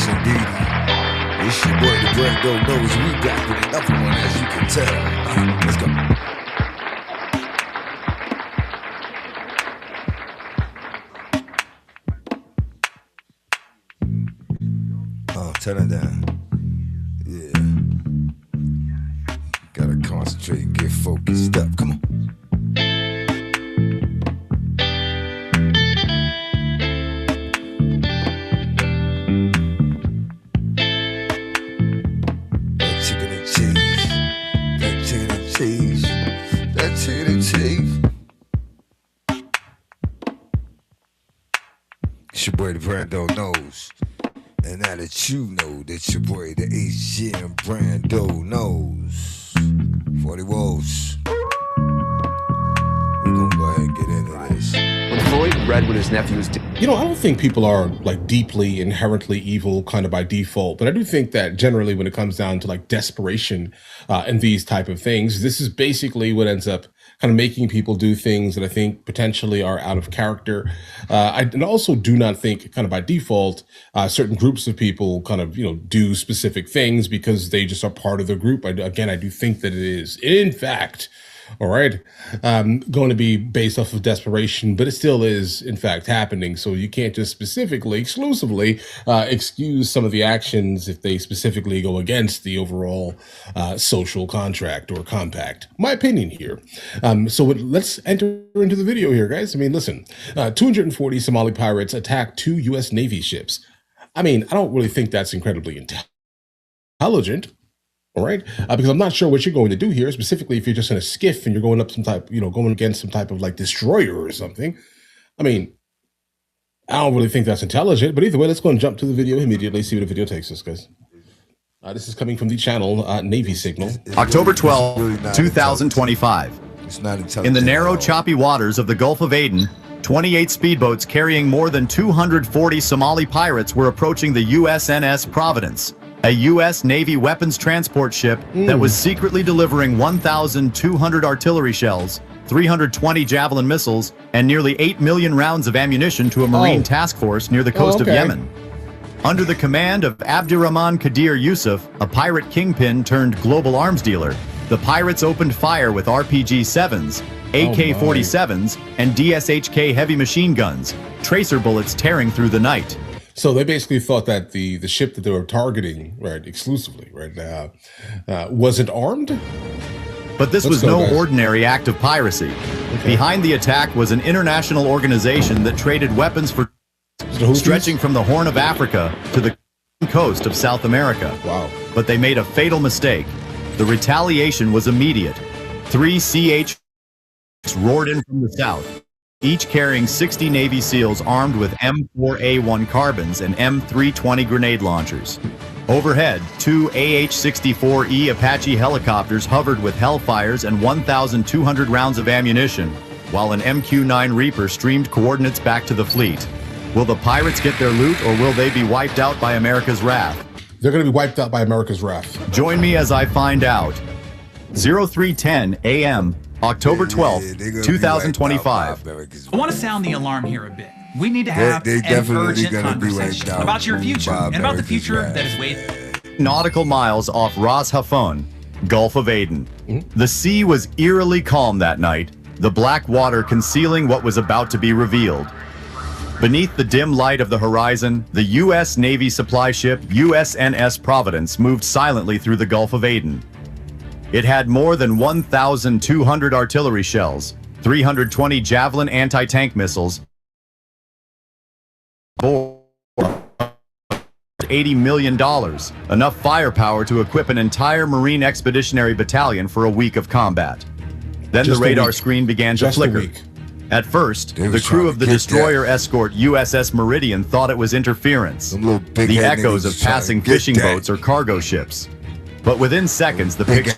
Yes, indeed. It's your boy, Dabrand. Knows we back with another one, as you can tell. Let's go. Oh, turn it down. Yeah. Gotta concentrate and get focused up. Come on. It's your boy, the Brando knows. And now that you know that your boy, the HGM Brando knows. 40 Wolves. We're gonna go ahead and get into this. When Floyd read what his nephew was doing. I don't think people are like deeply, inherently evil kind of by default, but I do think that generally when it comes down to like desperation and these type of things, this is basically what ends up kind of making people do things that I think potentially are out of character. And also do not think kind of by default, certain groups of people kind of, do specific things because they just are part of the group. I do think that it is, in fact, all right, going to be based off of desperation, but it still is, in fact, happening. So you can't just specifically, exclusively excuse some of the actions if they specifically go against the overall social contract or compact. My opinion here. Let's enter into the video here, guys. I mean, listen, 240 Somali pirates attacked 2 U.S. Navy ships. I mean, I don't really think that's incredibly intelligent. All right, because I'm not sure what you're going to do here, specifically if you're just in a skiff and you're going up some type, going against some type of like destroyer or something. I mean, I don't really think that's intelligent, but either way, let's go and jump to the video immediately, see where the video takes us, guys. This is coming from the channel Navy Signal. October 12, 2025. It's not intelligent. In the narrow, choppy waters of the Gulf of Aden, 28 speedboats carrying more than 240 Somali pirates were approaching the USNS Providence, a U.S. Navy weapons transport ship that was secretly delivering 1,200 artillery shells, 320 Javelin missiles, and nearly 8 million rounds of ammunition to a Marine task force near the coast of Yemen. Under the command of Abdurrahman Kadir Yusuf, a pirate kingpin turned global arms dealer, the pirates opened fire with RPG-7s, AK-47s, and DSHK heavy machine guns, tracer bullets tearing through the night. So they basically thought that the ship that they were targeting, exclusively, wasn't armed? But this was no ordinary act of piracy. Behind the attack was an international organization that traded weapons for stretching from the Horn of Africa to the coast of South America. Wow. But they made a fatal mistake. The retaliation was immediate. 3 CH roared in from the south, each carrying 60 Navy SEALs armed with M4A1 carbines and M320 grenade launchers. Overhead, 2 AH-64E Apache helicopters hovered with Hellfires and 1,200 rounds of ammunition, while an MQ-9 Reaper streamed coordinates back to the fleet. Will the pirates get their loot, or will they be wiped out by America's wrath? They're going to be wiped out by America's wrath. Join me as I find out. 0310 AM, October 12th, 2025. I want to sound the alarm here a bit. We need to have an urgent conversation about your future and about the future that is waiting. Nautical miles off Ras Hafun, Gulf of Aden. The sea was eerily calm that night, the black water concealing what was about to be revealed. Beneath the dim light of the horizon, the U.S. Navy supply ship USNS Providence moved silently through the Gulf of Aden. It had more than 1,200 artillery shells, 320 Javelin anti-tank missiles, $80 million, enough firepower to equip an entire Marine Expeditionary Battalion for a week of combat. Then the radar screen began to flicker. At first, the crew of the destroyer escort USS Meridian thought it was interference, the echoes of passing fishing boats or cargo ships. But within seconds, the picture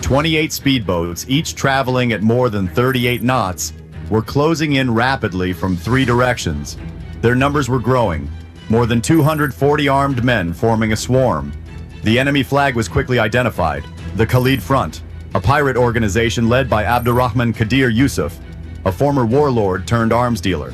28 speedboats, each traveling at more than 38 knots, were closing in rapidly from 3 directions. Their numbers were growing, more than 240 armed men forming a swarm. The enemy flag was quickly identified, the Khalid Front, a pirate organization led by Abdurrahman Kadir Yusuf, a former warlord turned arms dealer.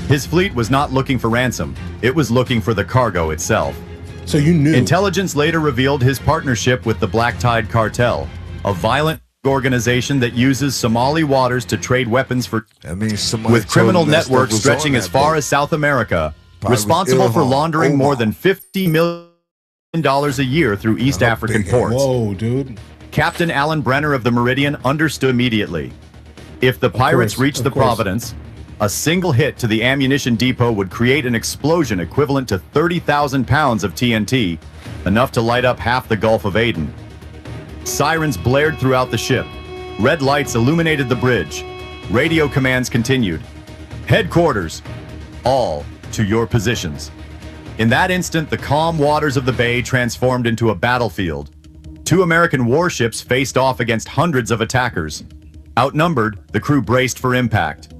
His fleet was not looking for ransom. It was looking for the cargo itself. So you knew. Intelligence later revealed his partnership with the Black Tide Cartel, a violent organization that uses Somali waters to trade weapens with criminal networks stretching as far as South America, responsible for laundering more than $50 million a year through East African ports. Whoa, dude. Captain Alan Brenner of the Meridian understood immediately. If the pirates reached the Providence, a single hit to the ammunition depot would create an explosion equivalent to 30,000 pounds of TNT, enough to light up half the Gulf of Aden. Sirens blared throughout the ship. Red lights illuminated the bridge. Radio commands continued. Headquarters, all to your positions. In that instant, the calm waters of the bay transformed into a battlefield. 2 American warships faced off against hundreds of attackers. Outnumbered, the crew braced for impact.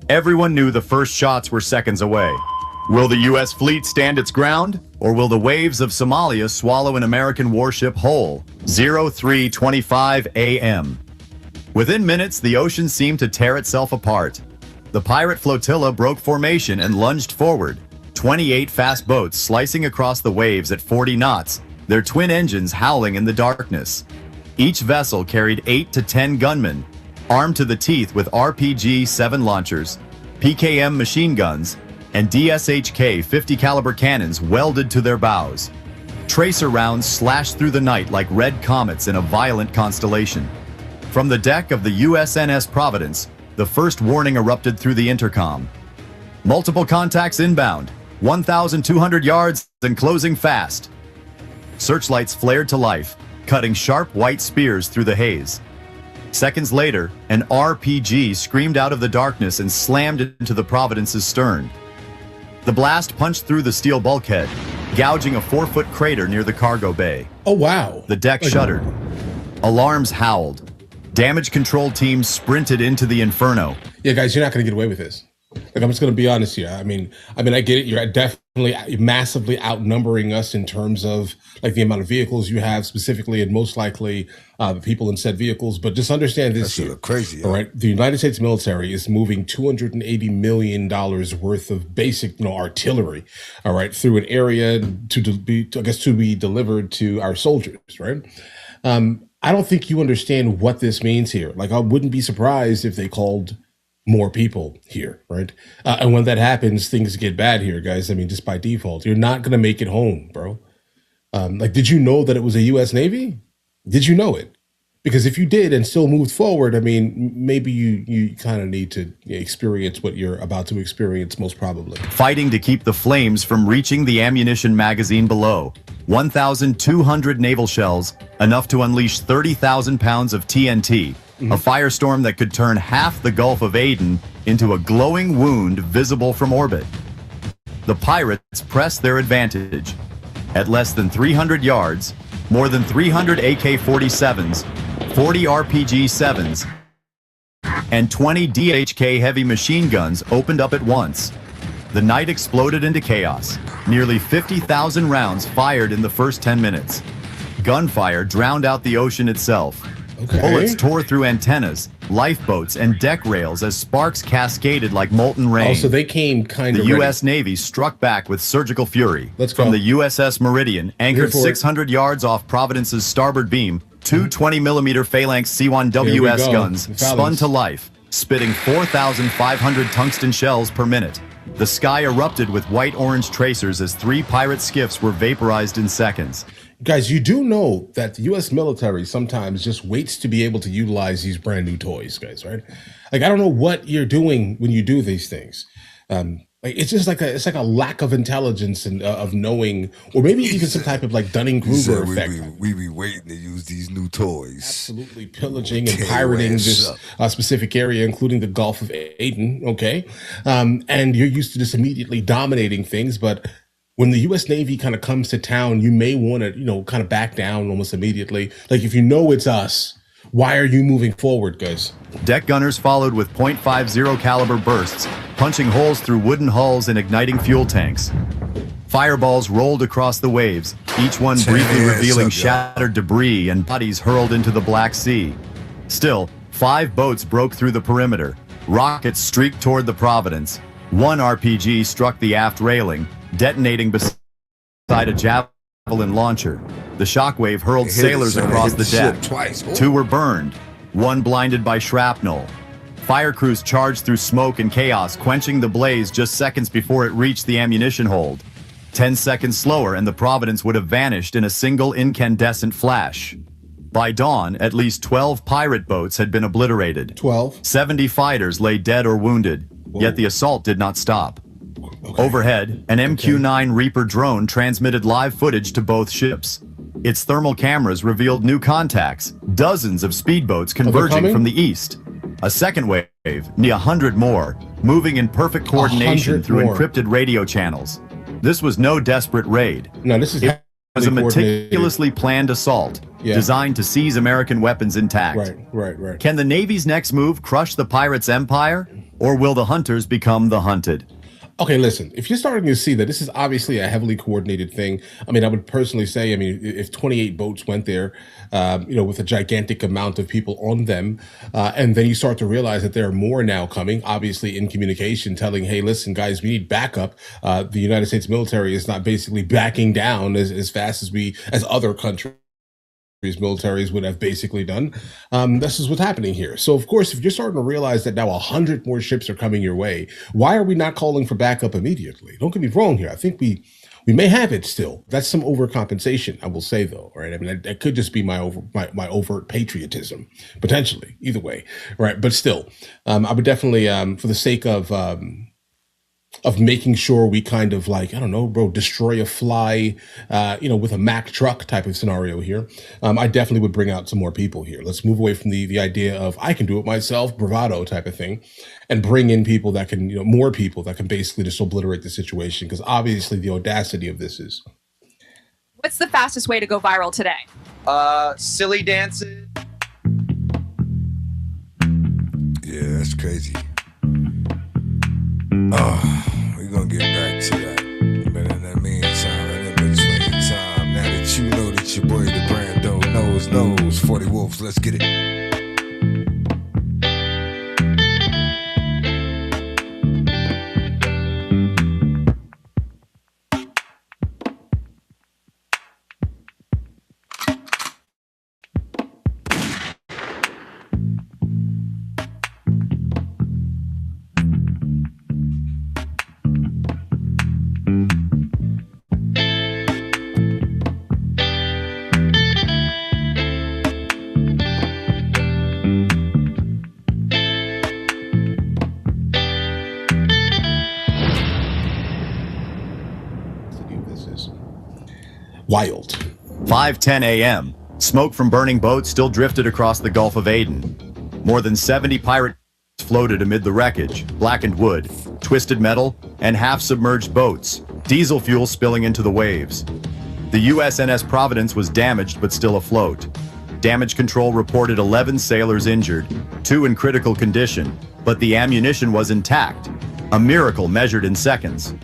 Everyone knew the first shots were seconds away. Will the U.S. fleet stand its ground, or will the waves of Somalia swallow an American warship whole? 03:25 a.m. Within minutes, the ocean seemed to tear itself apart. The pirate flotilla broke formation and lunged forward. 28 fast boats slicing across the waves at 40 knots, their twin engines howling in the darkness. Each vessel carried 8 to 10 gunmen, armed to the teeth with RPG-7 launchers, PKM machine guns, and DSHK 50 caliber cannons welded to their bows. Tracer rounds slashed through the night like red comets in a violent constellation. From the deck of the USNS Providence, the first warning erupted through the intercom. Multiple contacts inbound, 1,200 yards and closing fast. Searchlights flared to life, cutting sharp white spears through the haze. Seconds later, an RPG screamed out of the darkness and slammed into the Providence's stern. The blast punched through the steel bulkhead, gouging a 4-foot crater near the cargo bay. Oh, wow. The deck shuddered. Alarms howled. Damage control teams sprinted into the inferno. Yeah, guys, you're not going to get away with this. Like, I'm just going to be honest here. I mean, I get it. You're definitely massively outnumbering us in terms of like the amount of vehicles you have specifically, and most likely the people in said vehicles. But just understand this here. Crazy. All right. The United States military is moving $280 million worth of basic, artillery, all right, through an area to be delivered to our soldiers, right? I don't think you understand what this means here. Like, I wouldn't be surprised if they called more people here, right? And when that happens, things get bad here, guys. I mean, just by default, you're not going to make it home, bro. Did you know that it was a U.S. Navy? Did you know it? Because if you did and still moved forward, I mean, maybe you kind of need to experience what you're about to experience, most probably. Fighting to keep the flames from reaching the ammunition magazine below. 1,200 naval shells, enough to unleash 30,000 pounds of TNT. A firestorm that could turn half the Gulf of Aden into a glowing wound visible from orbit. The pirates pressed their advantage. At less than 300 yards, more than 300 AK-47s, 40 RPG-7s, and 20 DHK heavy machine guns opened up at once. The night exploded into chaos. Nearly 50,000 rounds fired in the first 10 minutes. Gunfire drowned out the ocean itself. Okay. Bullets tore through antennas, lifeboats, and deck rails as sparks cascaded like molten rain. Oh, so they came kind of The U.S. Navy struck back with surgical fury. Let's go. From the USS Meridian, anchored 600 yards off Providence's starboard beam, two 20mm Phalanx C-1WS guns spun to life, spitting 4,500 tungsten shells per minute. The sky erupted with white-orange tracers as 3 pirate skiffs were vaporized in seconds. Guys, you do know that the U.S. military sometimes just waits to be able to utilize these brand new toys, guys, right? Like, I don't know what you're doing when you do these things. It's just like a lack of intelligence and of knowing, or maybe even some type of like Dunning-Kruger effect. We be waiting to use these new toys. Absolutely pillaging and pirating this specific area, including the Gulf of Aden. Okay, and you're used to just immediately dominating things, but when the U.S. Navy kind of comes to town, you may want to, kind of back down almost immediately. Like, if you know it's us, why are you moving forward, guys? Deck gunners followed with .50 caliber bursts, punching holes through wooden hulls and igniting fuel tanks. Fireballs rolled across the waves, each one briefly revealing shattered debris and bodies hurled into the Black Sea. Still, 5 boats broke through the perimeter. Rockets streaked toward the Providence. One RPG struck the aft railing, detonating beside a javelin launcher. The shockwave hurled sailors across the deck. Two were burned, one blinded by shrapnel. Fire crews charged through smoke and chaos, quenching the blaze just seconds before it reached the ammunition hold. 10 seconds slower and the Providence would have vanished in a single incandescent flash. By dawn, at least 12 pirate boats had been obliterated. 12? 70 fighters lay dead or wounded, yet the assault did not stop. Okay. Overhead, an MQ-9 Reaper drone transmitted live footage to both ships. Its thermal cameras revealed new contacts, dozens of speedboats converging from the east. A second wave, near 100 more, moving in perfect coordination through encrypted radio channels. This was no desperate raid. No, this is it was a meticulously planned assault, designed to seize American weapons intact. Right. Can the Navy's next move crush the pirates' empire, or will the hunters become the hunted? Okay, listen, if you're starting to see that this is obviously a heavily coordinated thing, I mean, I would personally say, I mean, if 28 boats went there, with a gigantic amount of people on them, and then you start to realize that there are more now coming, obviously in communication, telling, hey, listen, guys, we need backup. The United States military is not basically backing down as fast as other countries. Militaries would have basically done. This is what's happening here. So, of course, if you're starting to realize that now 100 more ships are coming your way, why are we not calling for backup immediately? Don't get me wrong here. I think we may have it still. That's some overcompensation, I will say, though. Right? I mean, that could just be my overt patriotism, potentially. Either way, right? But still, I would definitely, for the sake of making sure we kind of like, I don't know, bro, destroy a fly, with a Mack truck type of scenario here. I definitely would bring out some more people here. Let's move away from the idea of I can do it myself, bravado type of thing, and bring in people that can, more people that can basically just obliterate the situation. Because obviously the audacity of this is. What's the fastest way to go viral today? Silly dances. Yeah, that's crazy. We're gonna get back to that. But in the meantime, and in between time, now that you know that your boy Dabrand knows 40 Wolves, let's get it. Wild. 5:10 a.m. Smoke from burning boats still drifted across the Gulf of Aden. More than 70 pirates floated amid the wreckage, blackened wood, twisted metal, and half-submerged boats, diesel fuel spilling into the waves. The USNS Providence was damaged but still afloat. Damage control reported 11 sailors injured, 2 in critical condition, but the ammunition was intact, a miracle measured in seconds.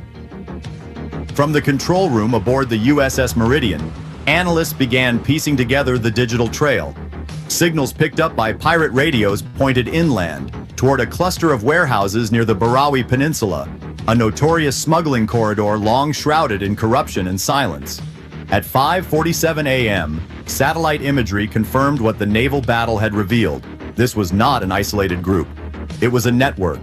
From the control room aboard the USS Meridian, analysts began piecing together the digital trail. Signals picked up by pirate radios pointed inland, toward a cluster of warehouses near the Barawi Peninsula, a notorious smuggling corridor long shrouded in corruption and silence. At 5:47 a.m., satellite imagery confirmed what the naval battle had revealed. This was not an isolated group. It was a network.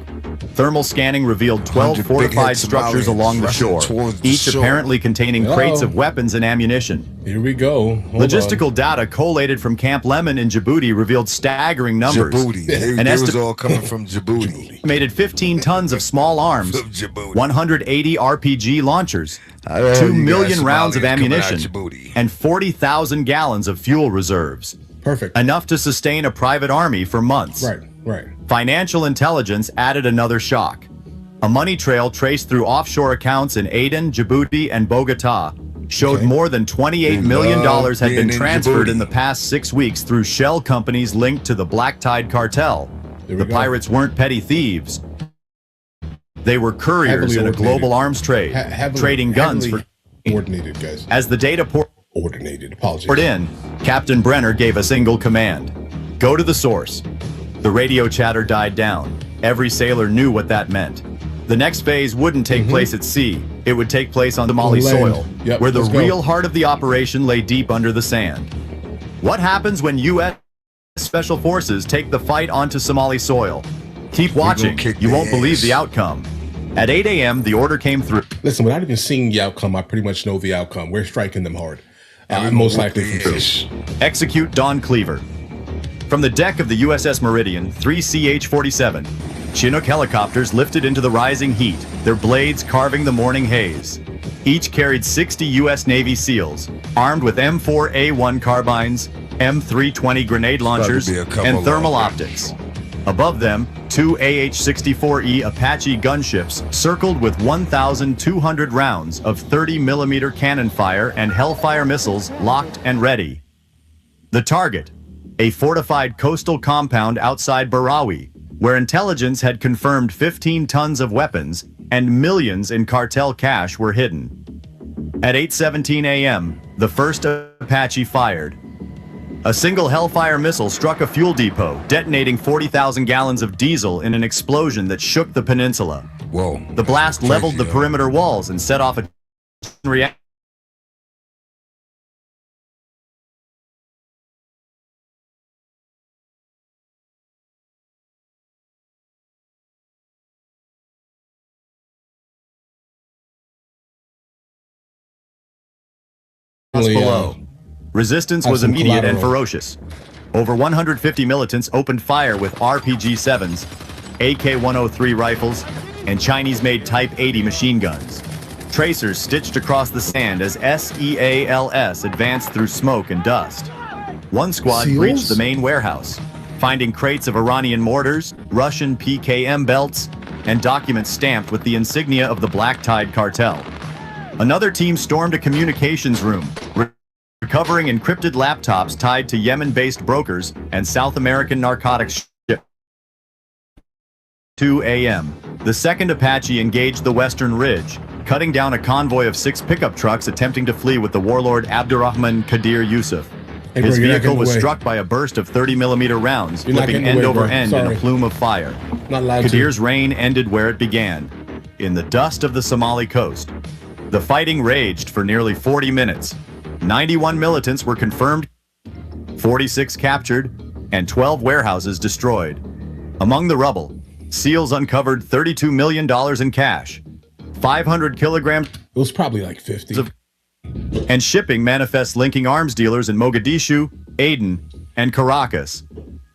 Thermal scanning revealed 12 fortified structures along the shore, each apparently containing crates of weapons and ammunition. Here we go. Logistical data collated from Camp Lemon in Djibouti revealed staggering numbers. Djibouti. They was all coming from Djibouti. Estimated 15 tons of small arms, 180 RPG launchers, 2 million rounds of ammunition, and 40,000 gallons of fuel reserves. Perfect. Enough to sustain a private army for months. Right. Financial intelligence added another shock. A money trail traced through offshore accounts in Aden, Djibouti, and Bogota showed more than $28 million had been transferred in the past 6 weeks through shell companies linked to the Black Tide cartel. The pirates weren't petty thieves. They were couriers in a global arms trade, trading guns for coordinated guys. As the data poured in, Captain Brenner gave a single command: go to the source. The radio chatter died down. Every sailor knew what that meant. The next phase wouldn't take place at sea. It would take place on Somali soil, where the real heart of the operation lay deep under the sand. What happens when U.S. Special Forces take the fight onto Somali soil? Keep watching. You won't believe the outcome. At 8 a.m., the order came through. Listen, without even seeing the outcome, I pretty much know the outcome. We're striking them hard. Most likely from fish. Execute Don Cleaver. From the deck of the USS Meridian, 3 CH-47, Chinook helicopters lifted into the rising heat, their blades carving the morning haze. Each carried 60 U.S. Navy SEALs, armed with M4A1 carbines, M320 grenade launchers, and thermal optics. Above them, 2 AH-64E Apache gunships circled with 1,200 rounds of 30mm cannon fire and Hellfire missiles locked and ready. The target, a fortified coastal compound outside Barawi, where intelligence had confirmed 15 tons of weapons and millions in cartel cash were hidden. At 8:17 a.m., the first Apache fired. A single Hellfire missile struck a fuel depot, detonating 40,000 gallons of diesel in an explosion that shook the peninsula. Whoa. The blast leveled the perimeter walls and set off a reaction. Below. Resistance was immediate and ferocious. Over 150 militants opened fire with RPG-7s, AK-103 rifles, and Chinese-made Type 80 machine guns. Tracers stitched across the sand as SEALs advanced through smoke and dust. One squad breached the main warehouse, finding crates of Iranian mortars, Russian PKM belts, and documents stamped with the insignia of the Black Tide cartel. Another team stormed a communications room, recovering encrypted laptops tied to Yemen-based brokers and South American narcotics ships. 2 a.m. The second Apache engaged the Western Ridge, cutting down a convoy of 6 pickup trucks attempting to flee with the warlord Abdurrahman Qadir Yusuf. His vehicle was struck by a burst of 30mm rounds, flipping end over end in a plume of fire. Qadir's reign ended where it began, in the dust of the Somali coast. The fighting raged for nearly 40 minutes. 91 militants were confirmed, 46 captured, and 12 warehouses destroyed. Among the rubble, SEALs uncovered $32 million in cash, 500 kilograms. It was probably like 50. And shipping manifests linking arms dealers in Mogadishu, Aden, and Caracas.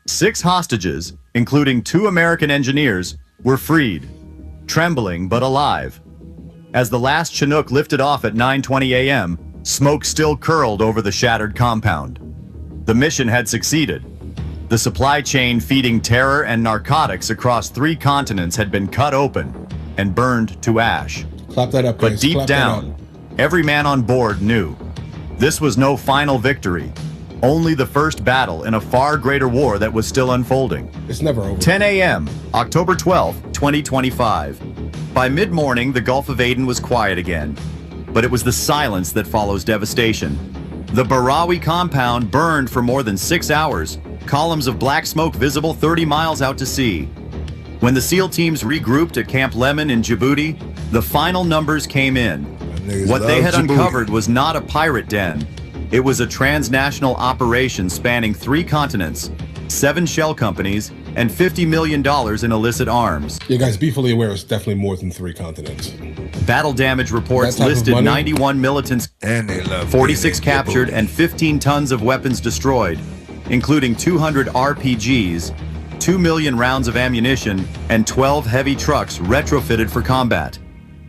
6 hostages, including 2 American engineers, were freed, trembling but alive. As the last Chinook lifted off at 9:20 a.m., smoke still curled over the shattered compound. The mission had succeeded. The supply chain feeding terror and narcotics across 3 continents had been cut open and burned to ash. Clap that up, guys. But deep down, every man on board knew this was no final victory, only the first battle in a far greater war that was still unfolding. It's never over. 10 a.m., October 12, 2025. By mid-morning, the Gulf of Aden was quiet again, but it was the silence that follows devastation. The Barawi compound burned for more than 6 hours, columns of black smoke visible 30 miles out to sea. When the SEAL teams regrouped at Camp Lemon in Djibouti, the final numbers came in. What they had uncovered was not a pirate den. It was a transnational operation spanning 3 continents, 7 shell companies, and $50 million in illicit arms. Yeah, guys, be fully aware it's definitely more than 3 continents. Battle damage reports listed 91 militants, 46 captured, and 15 tons of weapons destroyed, including 200 RPGs, 2 million rounds of ammunition, and 12 heavy trucks retrofitted for combat.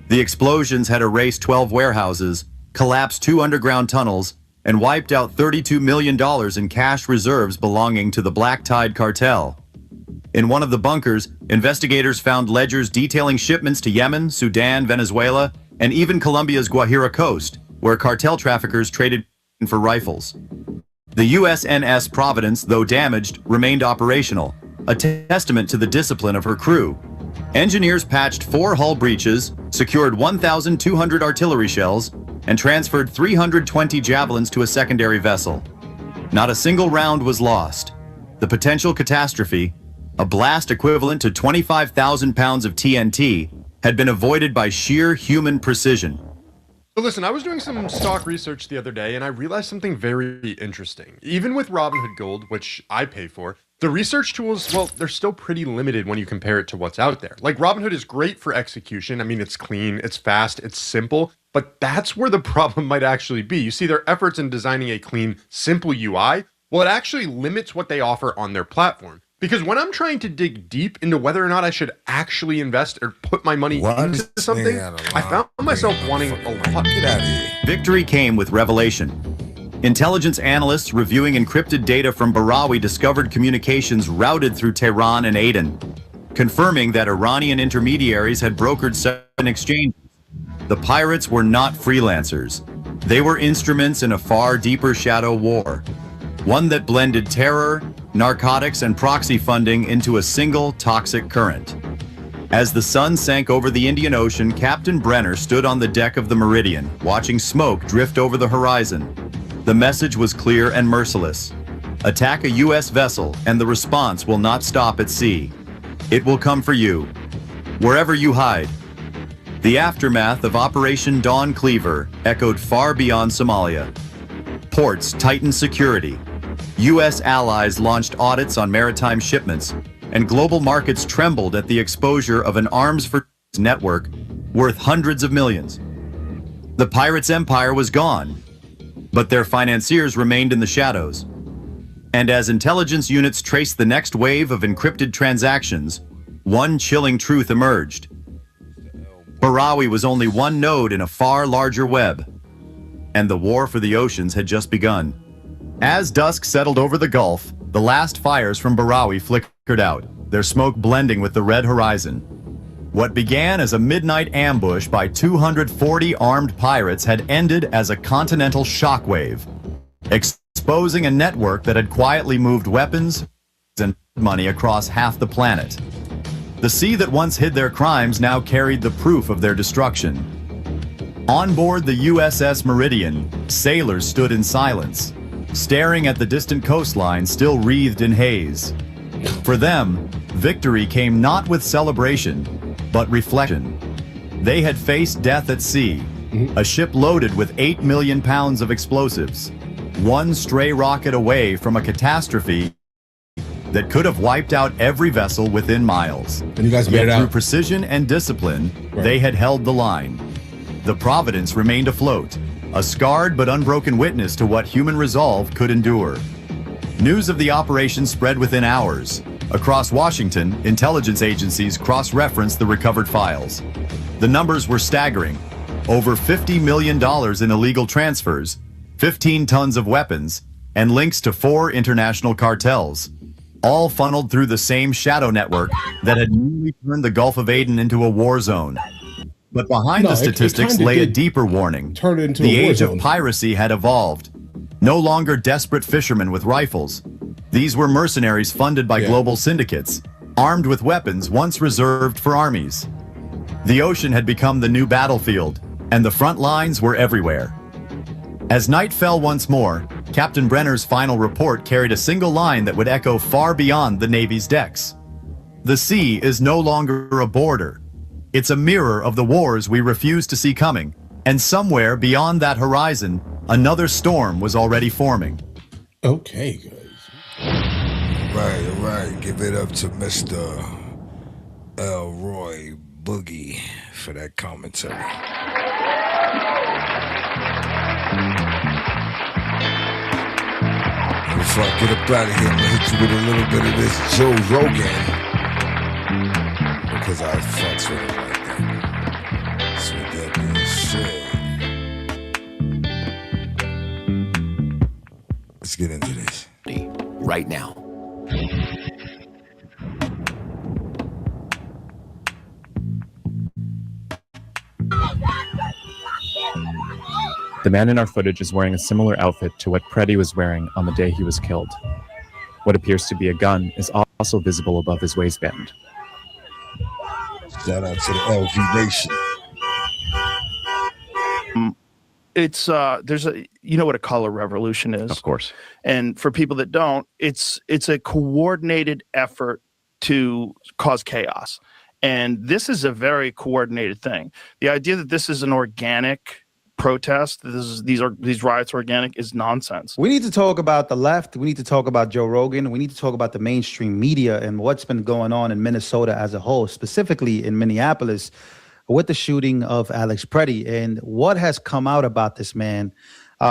The explosions had erased 12 warehouses, collapsed 2 underground tunnels, and wiped out $32 million in cash reserves belonging to the Black Tide cartel. In one of the bunkers, investigators found ledgers detailing shipments to Yemen, Sudan, Venezuela, and even Colombia's Guajira coast, where cartel traffickers traded for rifles. The USNS Providence, though damaged, remained operational, a testament to the discipline of her crew. Engineers patched 4 hull breaches, secured 1,200 artillery shells, and transferred 320 javelins to a secondary vessel. Not a single round was lost. The potential catastrophe, a blast equivalent to 25,000 pounds of TNT, had been avoided by sheer human precision. So listen, I was doing some stock research the other day and I realized something very interesting. Even with Robinhood Gold, which I pay for, the research tools, well, they're still pretty limited when you compare it to what's out there. Like Robinhood is great for execution. I mean, it's clean, it's fast, it's simple, but that's where the problem might actually be. You see, their efforts in designing a clean, simple UI, well, it actually limits what they offer on their platform. Because when I'm trying to dig deep into whether or not I should actually invest or put my money into something, I found myself wanting a lot. Get out of here. Victory came with revelation. Intelligence analysts reviewing encrypted data from Bahrawi discovered communications routed through Tehran and Aden, confirming that Iranian intermediaries had brokered 7 exchanges. The pirates were not freelancers. They were instruments in a far deeper shadow war, one that blended terror, narcotics, and proxy funding into a single toxic current. As the sun sank over the Indian Ocean, Captain Brenner stood on the deck of the Meridian, watching smoke drift over the horizon. The message was clear and merciless. Attack a U.S. vessel, and the response will not stop at sea. It will come for you, wherever you hide. The aftermath of Operation Dawn Cleaver echoed far beyond Somalia. Ports tightened security. U.S. allies launched audits on maritime shipments, and global markets trembled at the exposure of an arms network worth hundreds of millions. The pirates' empire was gone, but their financiers remained in the shadows. And as intelligence units traced the next wave of encrypted transactions, one chilling truth emerged. Bahrawi was only one node in a far larger web, and the war for the oceans had just begun. As dusk settled over the Gulf, the last fires from Bahrawi flickered out, their smoke blending with the red horizon. What began as a midnight ambush by 240 armed pirates had ended as a continental shockwave, exposing a network that had quietly moved weapons and money across half the planet. The sea that once hid their crimes now carried the proof of their destruction. On board the USS Meridian, sailors stood in silence, staring at the distant coastline still wreathed in haze. For them, victory came not with celebration, but reflection. They had faced death at sea, a ship loaded with 8 million pounds of explosives, one stray rocket away from a catastrophe that could have wiped out every vessel within miles. And you guys made it out. Through precision and discipline, they had held the line. The Providence remained afloat, a scarred but unbroken witness to what human resolve could endure. News of the operation spread within hours. Across Washington, intelligence agencies cross-referenced the recovered files. The numbers were staggering. Over $50 million in illegal transfers, 15 tons of weapons, and links to 4 international cartels, all funneled through the same shadow network that had newly turned the Gulf of Aden into a war zone. But behind the statistics lay a deeper warning. The age of piracy had evolved. No longer desperate fishermen with rifles. These were mercenaries funded by global syndicates, armed with weapons once reserved for armies. The ocean had become the new battlefield, and the front lines were everywhere. As night fell once more, Captain Brenner's final report carried a single line that would echo far beyond the Navy's decks. The sea is no longer a border. It's a mirror of the wars we refuse to see coming, and somewhere beyond that horizon, another storm was already forming. Okay, guys. All right. Give it up to Mr. Elroy Boogie for that commentary. Before I get up out of here, I'm gonna hit you with a little bit of this Joe Rogan, because I fucks with him like that. So with that being said, let's get into this. Right now. The man in our footage is wearing a similar outfit to what Preddy was wearing on the day he was killed. What appears to be a gun is also visible above his waistband. Shout out to the LV Nation. It's there's a, you know what a color revolution is, Of course. and for people that don't, it's a coordinated effort to cause chaos. And this is a very coordinated thing. The idea that this is an organic protest, these riots organic, is nonsense. We need to talk about the left. We need to talk about Joe Rogan. We need to talk about the mainstream media and what's been going on in Minnesota as a whole, specifically in Minneapolis with the shooting of Alex Preddy. And what has come out about this man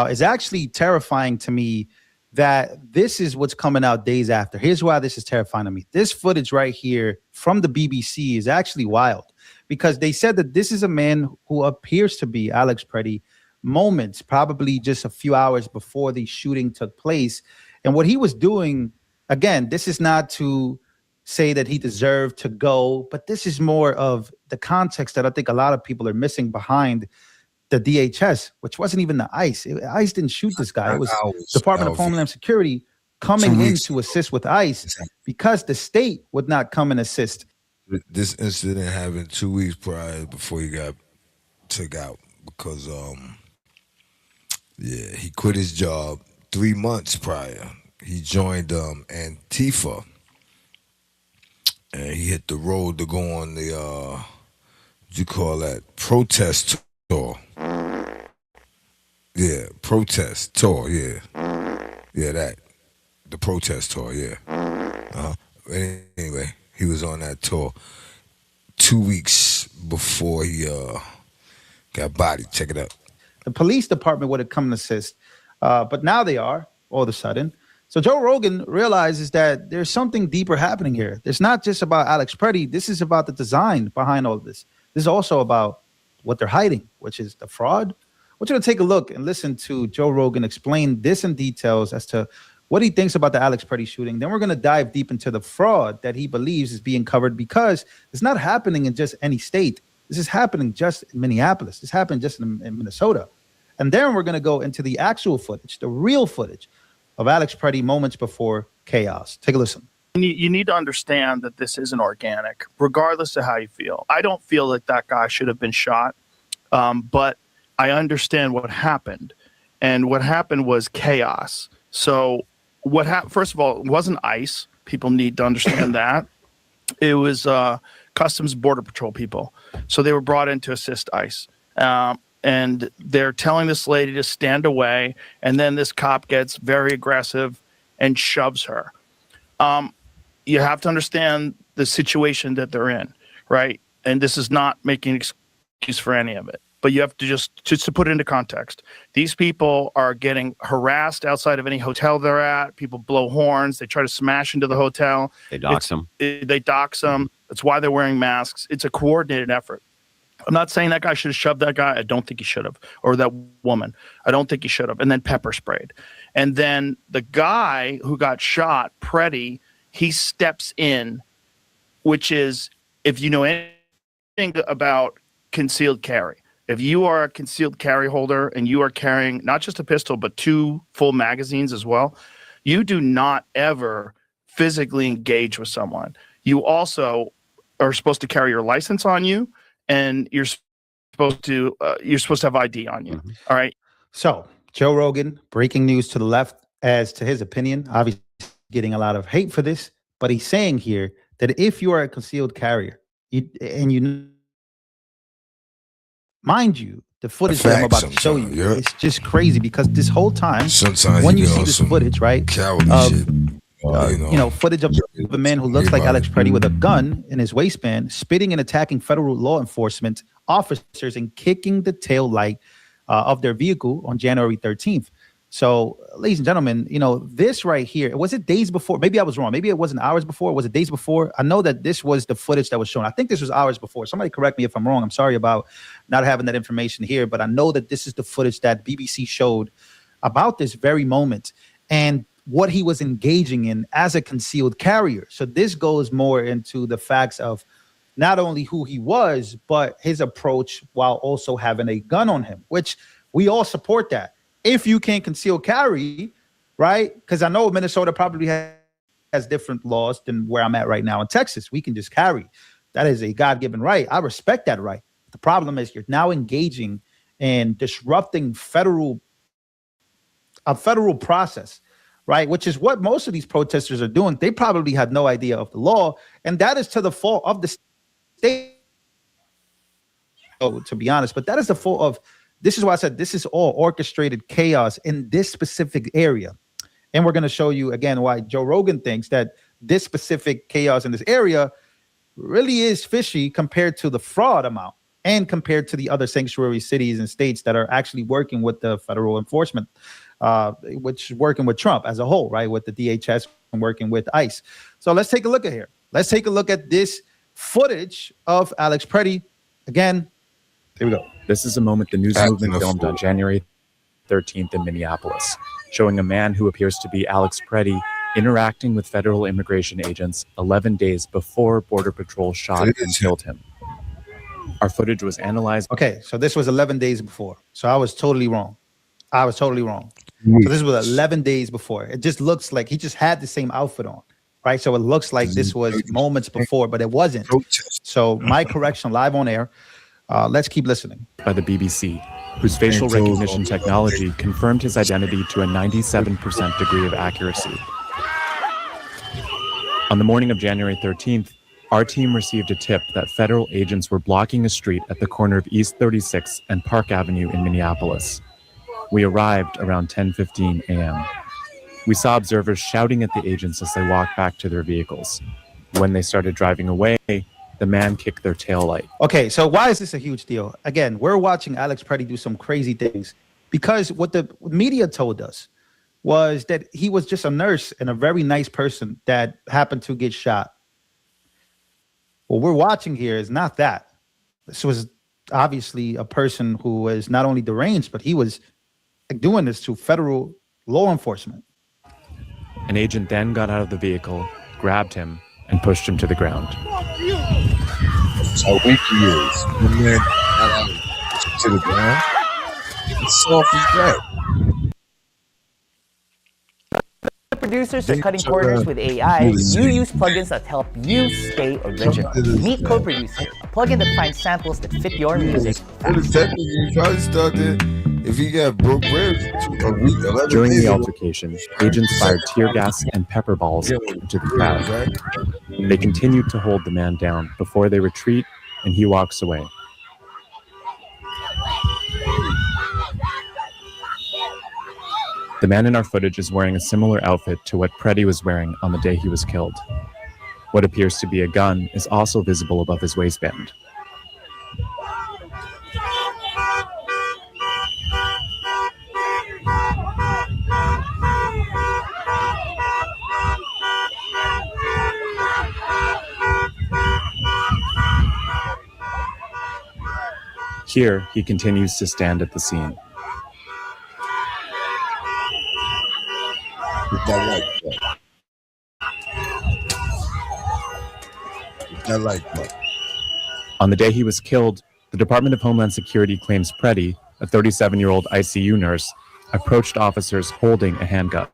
is actually terrifying to me, that this is what's coming out days after. Here's why this is terrifying to me. This footage right here from the BBC is actually wild, because they said that this is a man who appears to be Alex Preddy moments, probably just a few hours before the shooting took place. And what he was doing, again, this is not to say that he deserved to go, but this is more of the context that I think a lot of people are missing behind the DHS, which wasn't even the ICE. ICE didn't shoot this guy. It was Department of Homeland Security coming in to assist with ICE because the state would not come and assist. This incident happened 2 weeks prior before he got took out because, he quit his job 3 months prior. He joined Antifa, and he hit the road to go on the, what you call that, protest tour. Yeah, protest tour, yeah. Yeah, the protest tour, yeah. Anyway, he was on that tour 2 weeks before he got bodied. Check it out. The police department would have come and assist, but now they are, all of a sudden. So Joe Rogan realizes that there's something deeper happening here. It's not just about Alex Preddy. This is about the design behind all of this. This is also about what they're hiding, which is the fraud. I want you to take a look and listen to Joe Rogan explain this in details as to what he thinks about the Alex Preddy shooting. Then we're going to dive deep into the fraud that he believes is being covered, because it's not happening in just any state. This is happening just in Minneapolis. This happened just in Minnesota. And then we're going to go into the actual footage, the real footage of Alex Preddy moments before chaos. Take a listen. You need to understand that this isn't organic, regardless of how you feel. I don't feel that that guy should have been shot, but I understand what happened. And what happened was chaos. So what happened, first of all, it wasn't ICE. People need to understand that. It was Customs Border Patrol people. So they were brought in to assist ICE. And they're telling this lady to stand away. And then this cop gets very aggressive and shoves her. You have to understand the situation that they're in, right? And this is not making an excuse for any of it. But you have to just to put it into context. These people are getting harassed outside of any hotel they're at. People blow horns. They try to smash into the hotel. They dox them. They dox them. That's why they're wearing masks. It's a coordinated effort. I'm not saying that guy should have shoved that guy. I don't think he should have. Or that woman. I don't think he should have. And then pepper sprayed. And then the guy who got shot, Preddy, he steps in, which is, if you know anything about concealed carry, if you are a concealed carry holder and you are carrying not just a pistol, but 2 full magazines as well, you do not ever physically engage with someone. You also are supposed to carry your license on you, and you're supposed to have ID on you. Mm-hmm. All right. So Joe Rogan, breaking news to the left as to his opinion, obviously getting a lot of hate for this, but he's saying here that if you are a concealed carrier, mind you, the footage that I'm about to show you, it's just crazy, because this whole time, sometimes when you see this footage, right, of footage of a man who looks like Alex Preddy with a gun in his waistband, spitting and attacking federal law enforcement officers and kicking the tail light of their vehicle on January 13th. So, ladies and gentlemen, this right here, was it days before? Maybe I was wrong. Maybe it wasn't hours before. Was it days before? I know that this was the footage that was shown. I think this was hours before. Somebody correct me if I'm wrong. I'm sorry about not having that information here, but I know that this is the footage that BBC showed about this very moment and what he was engaging in as a concealed carrier. So this goes more into the facts of not only who he was, but his approach while also having a gun on him, which we all support that. If you can conceal carry, right? Because I know Minnesota probably has different laws than where I'm at right now in Texas. We can just carry. That is a God-given right. I respect that right. The problem is you're now engaging in disrupting a federal process, right? Which is what most of these protesters are doing. They probably had no idea of the law, and that is to the fault of the state. To be honest, but that is the fault of. This is why I said this is all orchestrated chaos in this specific area. And we're going to show you again why Joe Rogan thinks that this specific chaos in this area really is fishy compared to the fraud amount and compared to the other sanctuary cities and states that are actually working with the federal enforcement, which is working with Trump as a whole, right? With the DHS and working with ICE. So let's take a look at here. Let's take a look at this footage of Alex Preddy. Again, here we go. This is a moment the news movement filmed on January 13th in Minneapolis, showing a man who appears to be Alex Preddy interacting with federal immigration agents 11 days before Border Patrol shot and killed him. Our footage was analyzed. Okay, so this was 11 days before. So I was totally wrong. So this was 11 days before. It just looks like he just had the same outfit on, right? So it looks like this was moments before, but it wasn't. So my correction live on air. Let's keep listening. By the BBC, whose facial recognition technology confirmed his identity to a 97% degree of accuracy. On the morning of January 13th, our team received a tip that federal agents were blocking a street at the corner of East 36 and Park Avenue in Minneapolis. We arrived around 10:15 a.m. We saw observers shouting at the agents as they walked back to their vehicles. When they started driving away, the man kicked their taillight. Okay, so why is this a huge deal? Again, we're watching Alex Preddy do some crazy things because what the media told us was that he was just a nurse and a very nice person that happened to get shot. What we're watching here is not that. This was obviously a person who was not only deranged, but he was doing this to federal law enforcement. An agent then got out of the vehicle, grabbed him, and pushed him to the ground. That's how weak he is. The man got out to the ground. It's soft as that. Producers are cutting corners with AI. You use plugins that help you stay original. Meet Co-Producer, a plugin that finds samples that fit your music. If he got broke ribs, during the altercation, agents fired tear gas and pepper balls into the crowd. They continued to hold the man down before they retreat, and he walks away. The man in our footage is wearing a similar outfit to what Preddy was wearing on the day he was killed. What appears to be a gun is also visible above his waistband. Here, he continues to stand at the scene. On the day he was killed, the Department of Homeland Security claims Preddy, a 37-year-old ICU nurse, approached officers holding a handgun.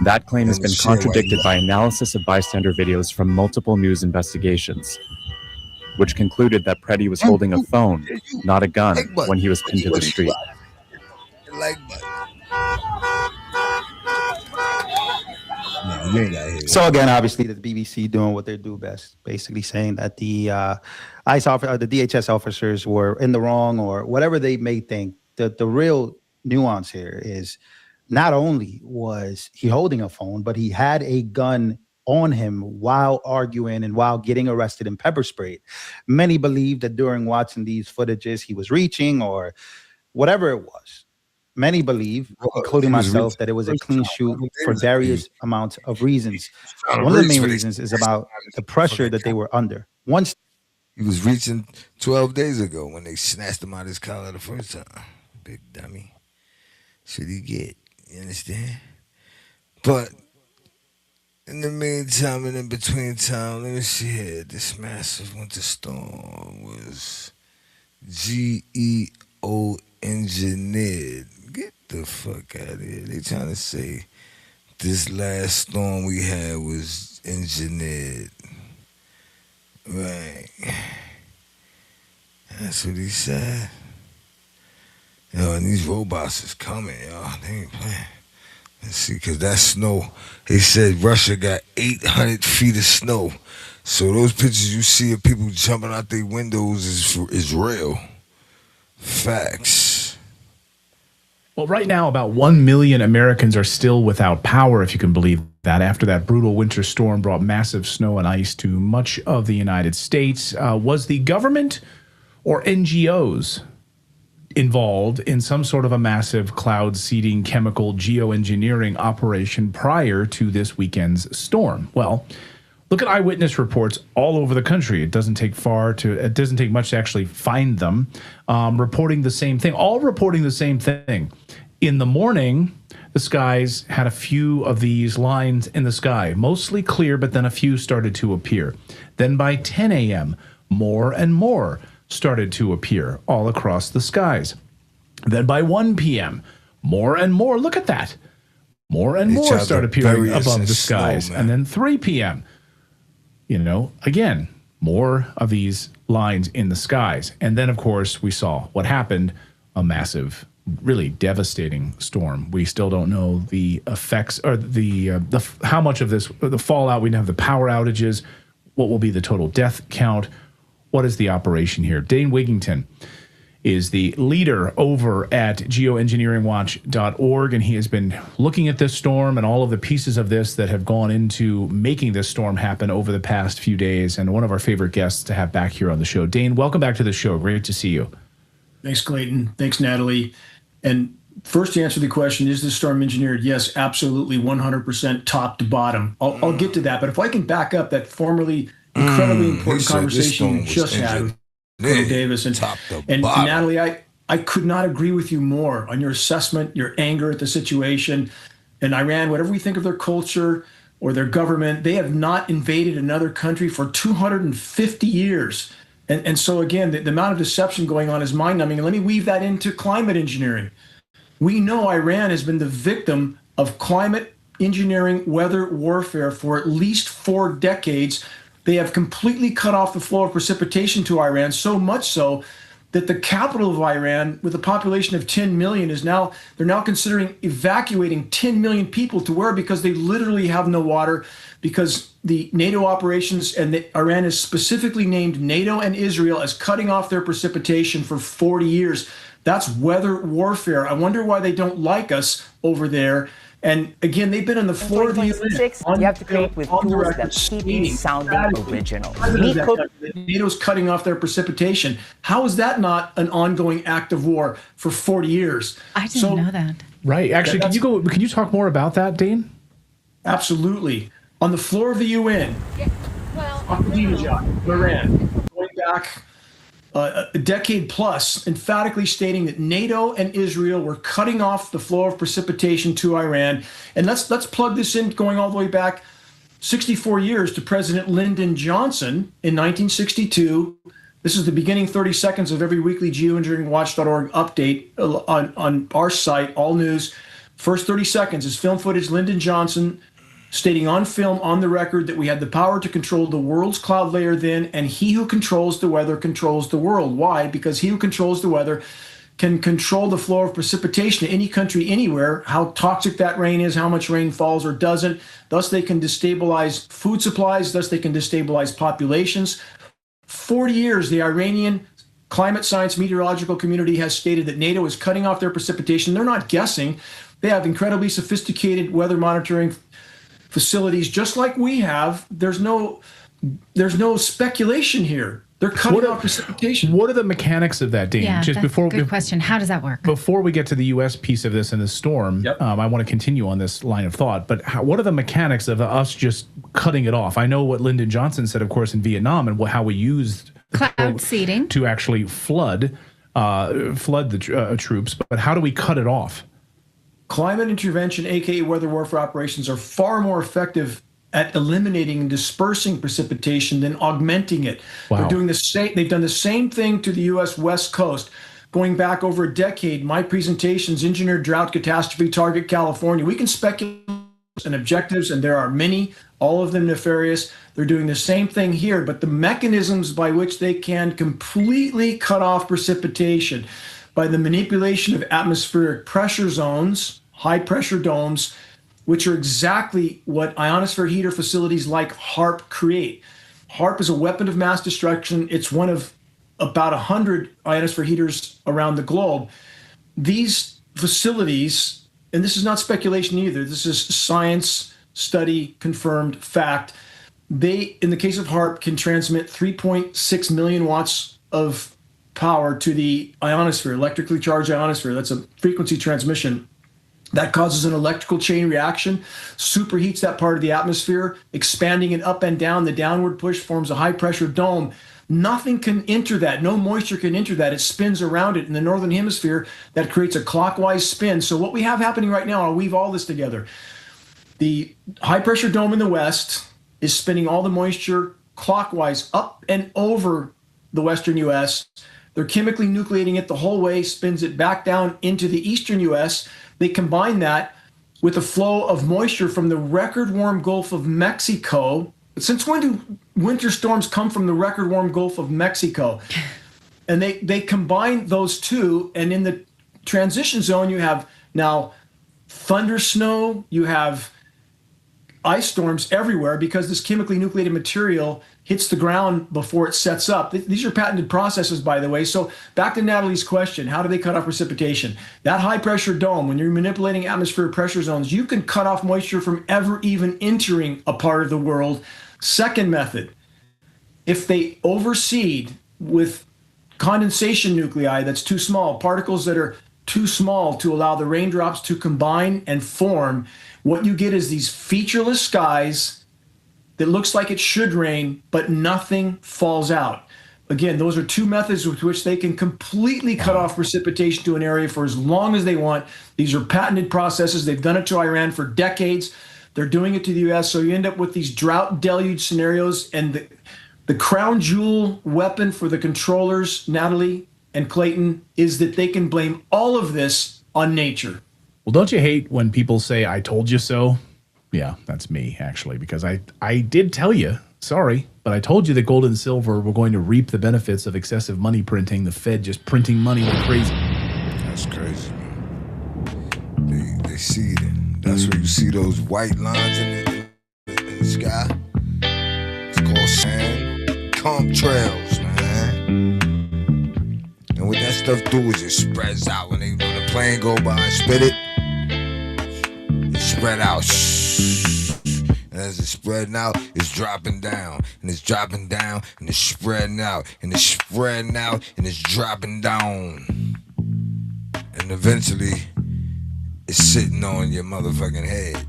That claim has been contradicted by analysis of bystander videos from multiple news investigations, which concluded that Preddy was holding a phone, not a gun, when he was pinned to the street. So again, obviously, the BBC doing what they do best, basically saying that the ICE officer, the DHS officers were in the wrong or whatever they may think. The real nuance here is not only was he holding a phone, but he had a gun on him while arguing and while getting arrested and pepper sprayed. Many believe that during watching these footages, he was reaching or whatever it was. Many believe, including myself, that it was a clean shoot for various amounts of reasons. One of the main reasons is about the pressure that they were under. Once he was reaching 12 days ago when they snatched him out of his collar the first time. Big dummy. Should he get? You understand? But in the meantime and in between time, let me see here. This massive winter storm was GEO engineered. Get the fuck out of here. They trying to say this last storm we had was engineered. Right. That's what he said. Yo, and these robots is coming, y'all. They ain't playing. See, because that snow, they said Russia got 800 feet of snow. So those pictures you see of people jumping out their windows is real. Facts. Well, right now, about 1 million Americans are still without power, if you can believe that, after that brutal winter storm brought massive snow and ice to much of the United States. Was the government or NGOs involved in some sort of a massive cloud seeding chemical geoengineering operation prior to this weekend's storm? Well, look at eyewitness reports all over the country. It doesn't take much to actually find them, reporting the same thing, all reporting the same thing. In the morning, the skies had a few of these lines in the sky, mostly clear, but then a few started to appear. Then by 10 a.m., more and more started to appear all across the skies. Then by 1 p.m., more and more, look at that, more and more started appearing above the skies. And then 3 p.m., again, more of these lines in the skies. And then, of course, we saw what happened, a massive, really devastating storm. We still don't know the effects or the how much of this, the fallout. We don't have the power outages. What will be the total death count? What is the operation here? Dane Wigington is the leader over at geoengineeringwatch.org, and he has been looking at this storm and all of the pieces of this that have gone into making this storm happen over the past few days, and one of our favorite guests to have back here on the show. Dane, welcome back to the show. Great to see you. Thanks, Clayton. Thanks, Natalie. And first, to answer the question, is this storm engineered? Yes, absolutely, 100% top to bottom. I'll get to that, but if I can back up that formerly incredibly important conversation you just had with Colonel Davis and Natalie, I could not agree with you more on your assessment, your anger at the situation. And Iran, whatever we think of their culture or their government, they have not invaded another country for 250 years. And so again, the amount of deception going on is mind-numbing. And let me weave that into climate engineering. We know Iran has been the victim of climate engineering weather warfare for at least 4 decades. They have completely cut off the flow of precipitation to Iran, so much so that the capital of Iran, with a population of 10 million, they're now considering evacuating 10 million people to where? Because they literally have no water, because the NATO operations, and Iran is specifically named NATO and Israel as cutting off their precipitation for 40 years. That's weather warfare. I wonder why they don't like us over there. And again, they've been on the floor of the UN. You have to create with tools that keep you sounding original. NATO's cutting off their precipitation. How is that not an ongoing act of war for 40 years? I didn't know that. Right. Actually, can you talk more about that, Dane? Absolutely. On the floor of the UN, Iran, going back a decade plus, emphatically stating that NATO and Israel were cutting off the flow of precipitation to Iran. And let's plug this in, going all the way back 64 years to President Lyndon Johnson in 1962. This is the beginning 30 seconds of every weekly geoengineeringwatch.org update on our site, all news. First 30 seconds is film footage, Lyndon Johnson stating on film, on the record, that we had the power to control the world's cloud layer then, and he who controls the weather controls the world. Why? Because he who controls the weather can control the flow of precipitation to any country, anywhere, how toxic that rain is, how much rain falls or doesn't. Thus, they can destabilize food supplies. Thus, they can destabilize populations. 40 years, the Iranian climate science meteorological community has stated that NATO is cutting off their precipitation. They're not guessing. They have incredibly sophisticated weather monitoring facilities, just like we have. There's no speculation here. They're cutting off precipitation. What are the mechanics of that, Dane? Yeah, that's a good question. How does that work? Before we get to the U.S. piece of this and the storm, I want to continue on this line of thought. But what are the mechanics of us just cutting it off? I know what Lyndon Johnson said, of course, in Vietnam, and how we used cloud seeding to actually flood the troops. But how do we cut it off? Climate intervention, aka weather warfare operations, are far more effective at eliminating and dispersing precipitation than augmenting it. Wow. They're doing the same. They've done the same thing to the U.S. West Coast. Going back over a decade, my presentations, Engineered Drought Catastrophe Target California. We can speculate and objectives, and there are many, all of them nefarious. They're doing the same thing here, but the mechanisms by which they can completely cut off precipitation by the manipulation of atmospheric pressure zones, high pressure domes, which are exactly what ionosphere heater facilities like HARP create. HARP is a weapon of mass destruction. It's one of about 100 ionosphere heaters around the globe. These facilities, and this is not speculation either, this is science, study, confirmed fact. They, in the case of HARP, can transmit 3.6 million watts of power to the ionosphere, electrically charged ionosphere. That's a frequency transmission. That causes an electrical chain reaction, superheats that part of the atmosphere, expanding it up and down. The downward push forms a high pressure dome. Nothing can enter that. No moisture can enter that. It spins around it in the northern hemisphere. That creates a clockwise spin. So what we have happening right now, I'll weave all this together. The high pressure dome in the west is spinning all the moisture clockwise up and over the western U.S. They're chemically nucleating it the whole way, spins it back down into the eastern U.S. They combine that with a flow of moisture from the record warm Gulf of Mexico. Since when do winter storms come from the record warm Gulf of Mexico? And they combine those two, and in the transition zone, you have now thunder snow, you have ice storms everywhere because this chemically nucleated material hits the ground before it sets up. These are patented processes, by the way. So back to Natalie's question, how do they cut off precipitation? That high pressure dome, when you're manipulating atmospheric pressure zones, you can cut off moisture from ever even entering a part of the world. Second method, if they overseed with condensation nuclei that's too small, particles that are too small to allow the raindrops to combine and form, what you get is these featureless skies that looks like it should rain, but nothing falls out. Again, those are two methods with which they can completely cut off precipitation to an area for as long as they want. These are patented processes. They've done it to Iran for decades. They're doing it to the U.S. So you end up with these drought deluge scenarios. And the crown jewel weapon for the controllers, Natalie and Clayton, is that they can blame all of this on nature. Well, don't you hate when people say, I told you so? Yeah, that's me, actually, because I did tell you, sorry, but I told you that gold and silver were going to reap the benefits of excessive money printing, the Fed just printing money like crazy. That's crazy, man. They see it. That's where you see those white lines in the sky. It's called sand. Contrails, man. And what that stuff do is it spreads out. When the plane go by and spit it, it spread out. And as it's spreading out, it's dropping down. And it's dropping down. And it's spreading out. And it's spreading out. And it's dropping down. And eventually, it's sitting on your motherfucking head.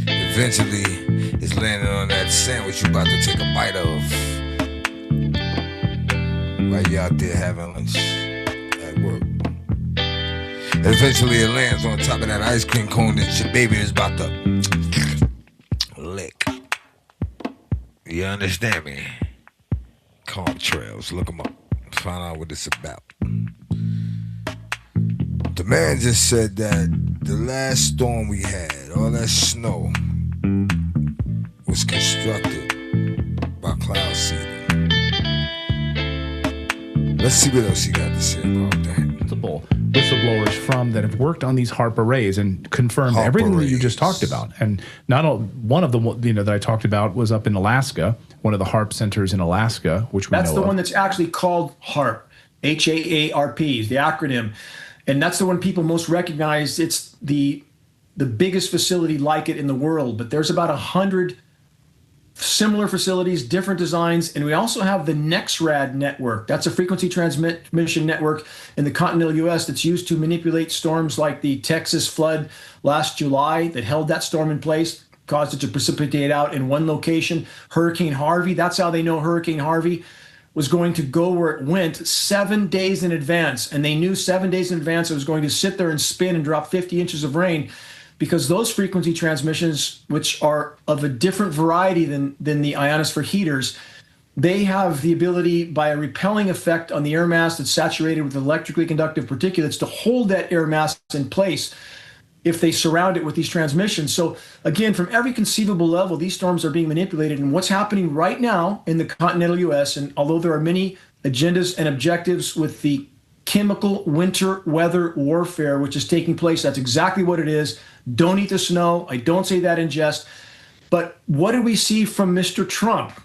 Eventually, it's landing on that sandwich you about to take a bite of. While you out there having lunch at work. Eventually it lands on top of that ice cream cone that your baby is about to lick. You understand me? Contrails, look them up. Find out what it's about. The man just said that the last storm we had, all that snow, was constructed by cloud seeding. Let's see what else he got to say about that. Multiple whistleblowers from that have worked on these HARP arrays and confirmed everything that you just talked about. And one of the that I talked about was up in Alaska, one of the HARP centers in Alaska, which we know That's the of. one that's actually called HARP, HAARP is the acronym. And that's the one people most recognize. It's the biggest facility like it in the world. But there's about 100 similar facilities, different designs, and we also have the NexRad network. That's a frequency transmission network in the continental U.S. that's used to manipulate storms like the Texas flood last July that held that storm in place, caused it to precipitate out in one location. Hurricane Harvey, that's how they know Hurricane Harvey was going to go where it went 7 days in advance. And they knew 7 days in advance it was going to sit there and spin and drop 50 inches of rain, because those frequency transmissions, which are of a different variety than the ionosphere heaters, they have the ability, by a repelling effect on the air mass that's saturated with electrically conductive particulates, to hold that air mass in place if they surround it with these transmissions. So again, from every conceivable level, these storms are being manipulated. And what's happening right now in the continental U.S., and although there are many agendas and objectives with the chemical winter weather warfare, which is taking place. That's exactly what it is. Don't eat the snow. I don't say that in jest. But what did we see from Mr. Trump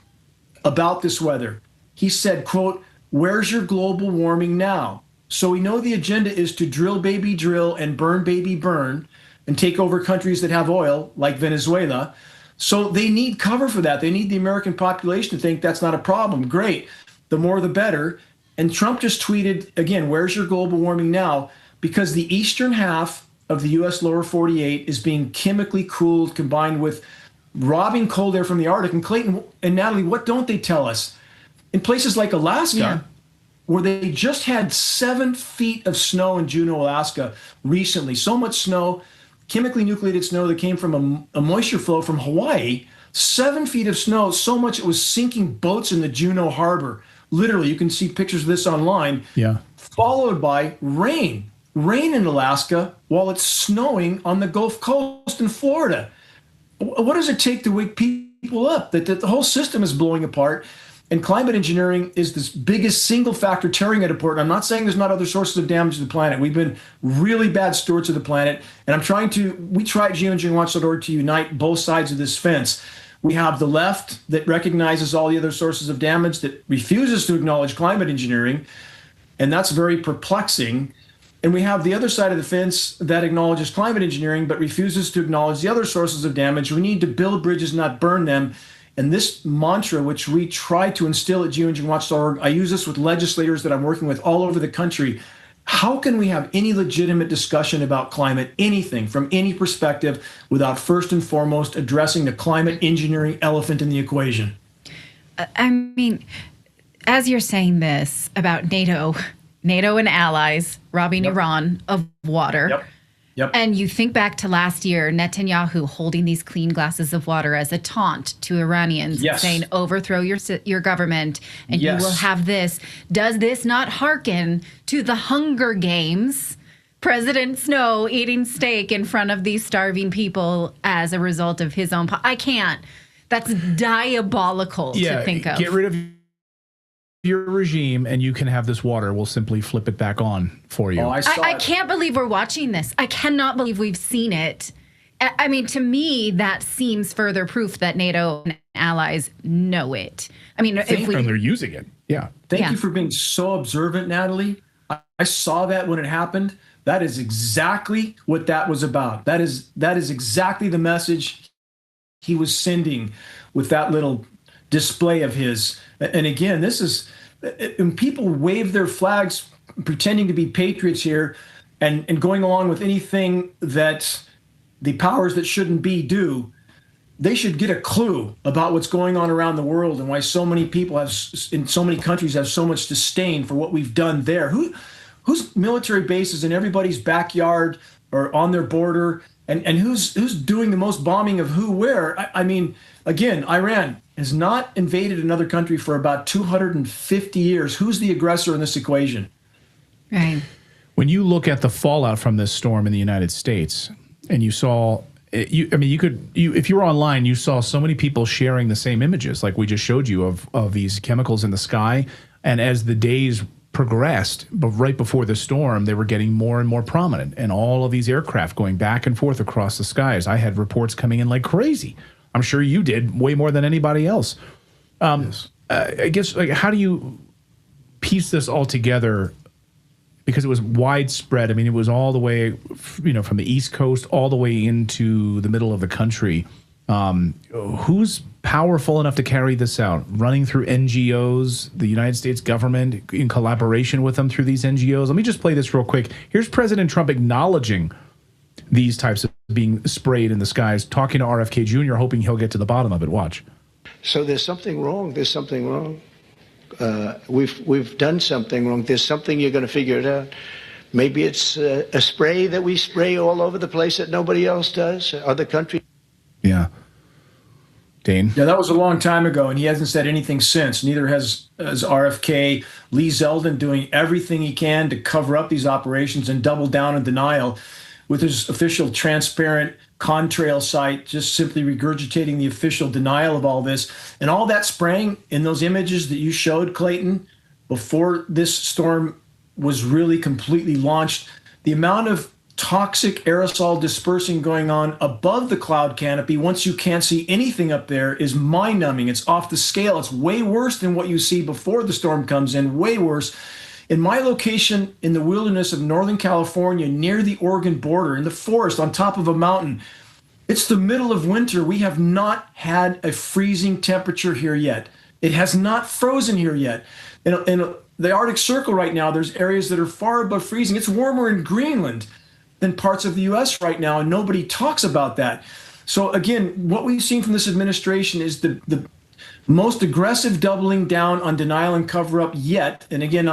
about this weather? He said, quote, "Where's your global warming now?" So we know the agenda is to drill, baby, drill, and burn, baby, burn, and take over countries that have oil, like Venezuela. So they need cover for that. They need the American population to think that's not a problem. Great. The more, the better. And Trump just tweeted, again, "Where's your global warming now?" Because the eastern half of the U.S. lower 48 is being chemically cooled, combined with robbing cold air from the Arctic. And Clayton and Natalie, what don't they tell us? In places like Alaska, where they just had 7 feet of snow in Juneau, Alaska recently, so much snow, chemically nucleated snow that came from a moisture flow from Hawaii, 7 feet of snow, so much it was sinking boats in the Juneau harbor. Literally, you can see pictures of this online. Yeah. Followed by rain in Alaska while it's snowing on the Gulf Coast in Florida. What does it take to wake people up? That the whole system is blowing apart. And climate engineering is this biggest single factor tearing it apart. And I'm not saying there's not other sources of damage to the planet. We've been really bad stewards of the planet. And we try at geoengineeringwatch.org to unite both sides of this fence. We have the left that recognizes all the other sources of damage, that refuses to acknowledge climate engineering. And that's very perplexing. And we have the other side of the fence that acknowledges climate engineering, but refuses to acknowledge the other sources of damage. We need to build bridges, not burn them. And this mantra, which we try to instill at geoengineeringwatch.org, I use this with legislators that I'm working with all over the country. How can we have any legitimate discussion about climate, anything from any perspective, without first and foremost addressing the climate engineering elephant in the equation? I mean, as you're saying this about NATO and allies robbing Iran of water. Yep. And you think back to last year, Netanyahu holding these clean glasses of water as a taunt to Iranians, saying, overthrow your government and you will have this. Does this not hearken to the Hunger Games? President Snow eating steak in front of these starving people as a result of his own... I can't. That's diabolical to think of. Get rid of your regime and you can have this water. We'll simply flip it back on for you. I can't believe we're watching this. I cannot believe we've seen it. I mean, to me, that seems further proof that NATO and allies know it. I mean, and they're using it. Yeah. Thank you for being so observant, Natalie. I saw that when it happened. That is exactly what that was about. That is exactly the message he was sending with that little display of his. And again, this is when people wave their flags pretending to be patriots here and going along with anything that the powers that shouldn't be do, they should get a clue about what's going on around the world and why so many people in so many countries have so much disdain for what we've done there. Whose military bases in everybody's backyard or on their border, and who's doing the most bombing of who where? I mean, again, Iran has not invaded another country for about 250 years. Who's the aggressor in this equation? Right. When you look at the fallout from this storm in the United States, and you saw, if you were online, you saw so many people sharing the same images, like we just showed you of these chemicals in the sky. And as the days progressed, but right before the storm, they were getting more and more prominent, and all of these aircraft going back and forth across the skies. I had reports coming in like crazy. I'm sure you did, way more than anybody else. I guess, like, how do you piece this all together? Because it was widespread. I mean, it was all the way, from the East Coast all the way into the middle of the country. Who's powerful enough to carry this out? Running through NGOs, the United States government, in collaboration with them through these NGOs. Let me just play this real quick. Here's President Trump acknowledging these types of being sprayed in the skies, talking to RFK Jr., hoping he'll get to the bottom of it. Watch. So there's something wrong. There's something wrong. We've done something wrong. There's something, you're going to figure it out. Maybe it's a spray that we spray all over the place that nobody else does. Other countries. Yeah. Dane? Yeah, that was a long time ago, and he hasn't said anything since. Neither has RFK. Lee Zeldin doing everything he can to cover up these operations and double down in denial with his official transparent contrail site, just simply regurgitating the official denial of all this. And all that spraying in those images that you showed, Clayton, before this storm was really completely launched. The amount of toxic aerosol dispersing going on above the cloud canopy, once you can't see anything up there, is mind-numbing. It's off the scale. It's way worse than what you see before the storm comes in, way worse. In my location in the wilderness of Northern California, near the Oregon border, in the forest on top of a mountain, it's the middle of winter. We have not had a freezing temperature here yet. It has not frozen here yet. In the Arctic Circle right now, there's areas that are far above freezing. It's warmer in Greenland than parts of the U.S. right now, and nobody talks about that. So again, what we've seen from this administration is the most aggressive doubling down on denial and cover-up yet. And again,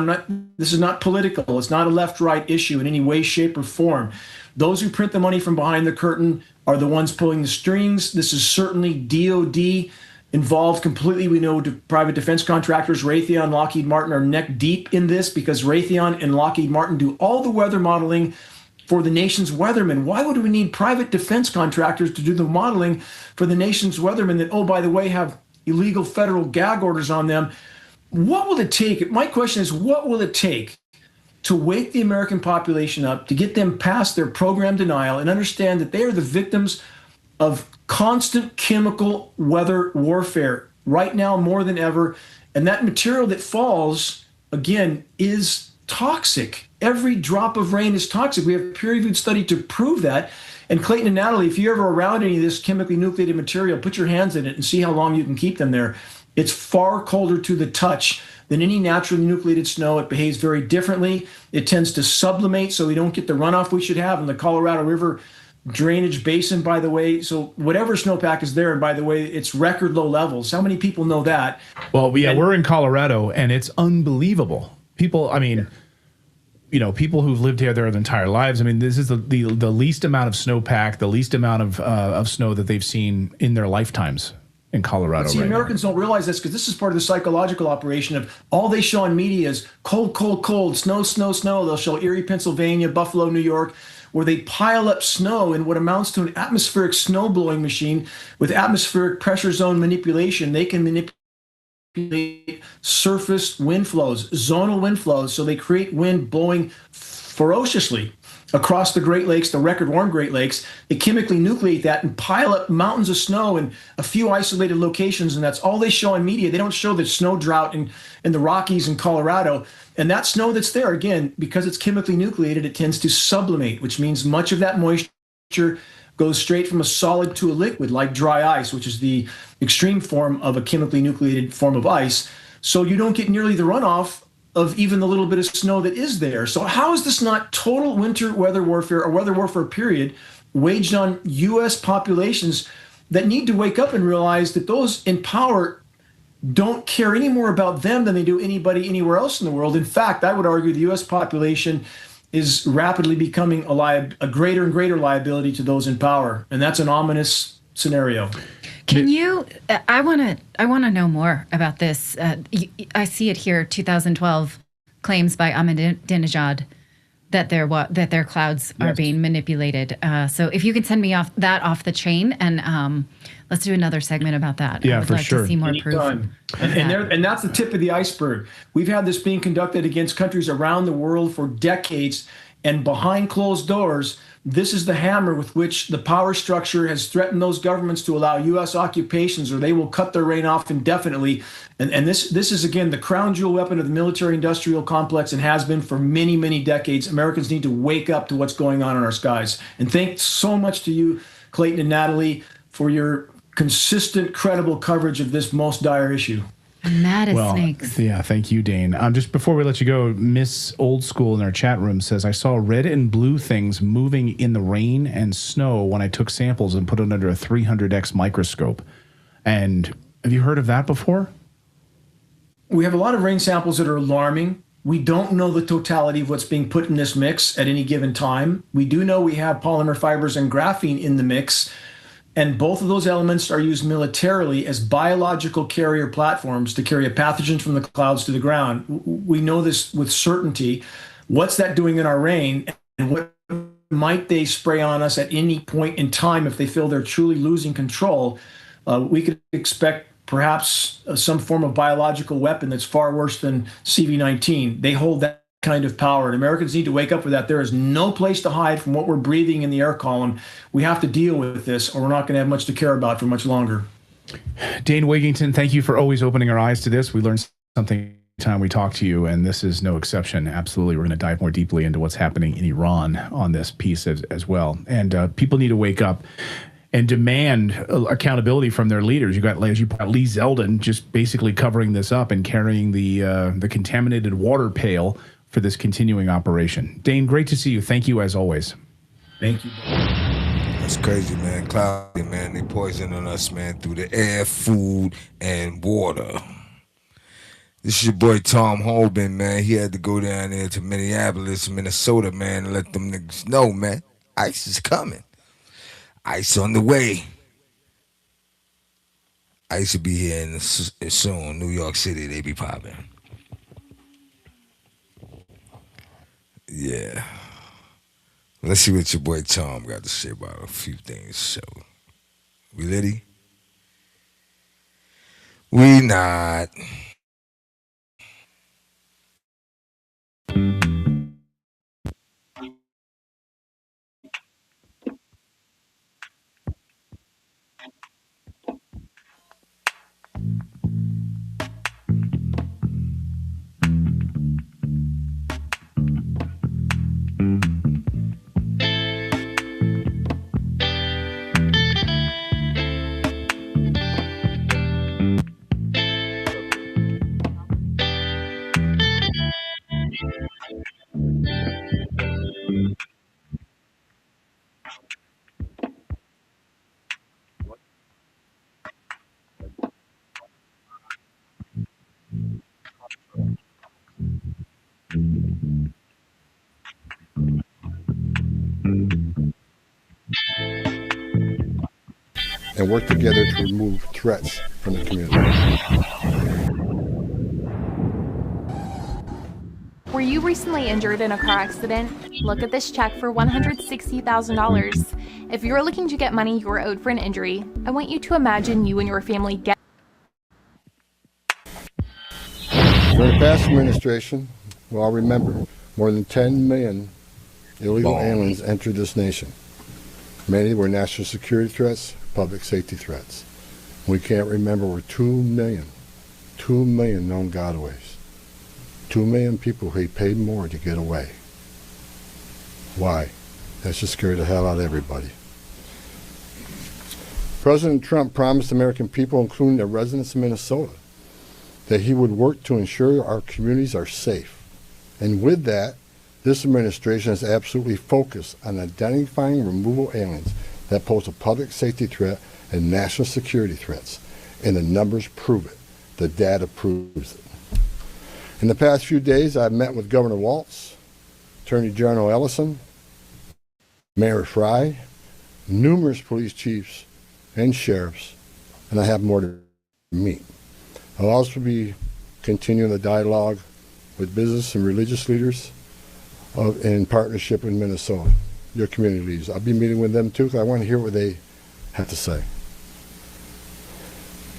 this is not political. It's not a left-right issue in any way, shape, or form. Those who print the money from behind the curtain are the ones pulling the strings. This is certainly DOD involved completely. We know private defense contractors, Raytheon, Lockheed Martin, are neck deep in this because Raytheon and Lockheed Martin do all the weather modeling for the nation's weathermen. Why would we need private defense contractors to do the modeling for the nation's weathermen that, oh, by the way, have illegal federal gag orders on them? What will it take? My question is, what will it take to wake the American population up, to get them past their program denial and understand that they are the victims of constant chemical weather warfare right now more than ever? And that material that falls, again, is toxic. Every drop of rain is toxic. We have a peer-reviewed study to prove that. And Clayton and Natalie, if you're ever around any of this chemically nucleated material, put your hands in it and see how long you can keep them there. It's far colder to the touch than any naturally nucleated snow. It behaves very differently. It tends to sublimate, so we don't get the runoff we should have in the Colorado River drainage basin, by the way. So whatever snowpack is there, and by the way, it's record low levels. How many people know that? Well, yeah, we're in Colorado, and it's unbelievable. People, people who've lived here their entire lives. I mean, this is the least amount of snowpack, the least amount of snow that they've seen in their lifetimes in Colorado. But see, Americans don't realize this because this is part of the psychological operation of all they show on media is cold, cold, cold, snow, snow, snow. They'll show Erie, Pennsylvania, Buffalo, New York, where they pile up snow in what amounts to an atmospheric snow blowing machine with atmospheric pressure zone manipulation. They can manipulate surface wind flows, zonal wind flows, so they create wind blowing ferociously across the Great Lakes, the record warm Great Lakes. They chemically nucleate that and pile up mountains of snow in a few isolated locations, and that's all they show in media. They don't show the snow drought in the Rockies and Colorado. And that snow that's there, again, because it's chemically nucleated, it tends to sublimate, which means much of that moisture goes straight from a solid to a liquid, like dry ice, which is the extreme form of a chemically nucleated form of ice. So you don't get nearly the runoff of even the little bit of snow that is there. So how is this not total winter weather warfare, or weather warfare period, waged on U.S. populations that need to wake up and realize that those in power don't care any more about them than they do anybody anywhere else in the world? In fact, I would argue the U.S. population is rapidly becoming a greater and greater liability to those in power, and that's an ominous scenario. Can you? I want to know more about this. I see it here. 2012 claims by Ahmadinejad that their clouds are being manipulated. So if you could send me off the chain, and let's do another segment about that. Yeah, I would for like sure. to see more proof. And that's the tip of the iceberg. We've had this being conducted against countries around the world for decades, and behind closed doors, this is the hammer with which the power structure has threatened those governments to allow U.S. occupations, or they will cut their reign off indefinitely. And this is, again, the crown jewel weapon of the military-industrial complex, and has been for many, many decades. Americans need to wake up to what's going on in our skies. And thanks so much to you, Clayton and Natalie, for your consistent, credible coverage of this most dire issue. Mad as snakes. Yeah, thank you, Dane. Just before we let you go, Miss Old School in our chat room says, I saw red and blue things moving in the rain and snow when I took samples and put it under a 300x microscope. And have you heard of that before? We have a lot of rain samples that are alarming. We don't know the totality of what's being put in this mix at any given time. We do know we have polymer fibers and graphene in the mix. And both of those elements are used militarily as biological carrier platforms to carry a pathogen from the clouds to the ground. We know this with certainty. What's that doing in our rain? And what might they spray on us at any point in time if they feel they're truly losing control? We could expect perhaps some form of biological weapon that's far worse than CV-19. They hold that kind of power. And Americans need to wake up with that. There is no place to hide from what we're breathing in the air column. We have to deal with this, or we're not going to have much to care about for much longer. Dane Wigington, thank you for always opening our eyes to this. We learned something time we talk to you, and this is no exception. Absolutely. We're going to dive more deeply into what's happening in Iran on this piece as well. And people need to wake up and demand accountability from their leaders. You got Lee Zeldin just basically covering this up and carrying the contaminated water pail for this continuing operation. Dane, great to see you. Thank you as always. Thank you. That's crazy, man. Cloudy, man. They poisoning us, man, through the air, food, and water. This is your boy Tom Holben, man. He had to go down there to Minneapolis, Minnesota, man, and let them niggas know, man. ICE is coming. ICE on the way. ICE will be here soon. New York City, they be popping. Yeah. Let's see what your boy Tom got to say about a few things. So, we litty? We not. And work together to remove threats from the community. Were you recently injured in a car accident? Look at this check for $160,000. If you're looking to get money you're owed for an injury, I want you to imagine you and your family get. During the past administration, we all remember, more than 10 million illegal aliens entered this nation. Many were national security threats, public safety threats. We can't remember we're 2 million known gotaways. 2 million people who paid more to get away. Why? That should scare the hell out of everybody. President Trump promised American people, including the residents of Minnesota, that he would work to ensure our communities are safe. And with that, this administration is absolutely focused on identifying removal aliens that pose a public safety threat and national security threats. And the numbers prove it. The data proves it. In the past few days, I've met with Governor Walz, Attorney General Ellison, Mayor Fry, numerous police chiefs and sheriffs, and I have more to meet. I'll also be continuing the dialogue with business and religious leaders in partnership with Minnesota, your community leaders. I'll be meeting with them too because I want to hear what they have to say.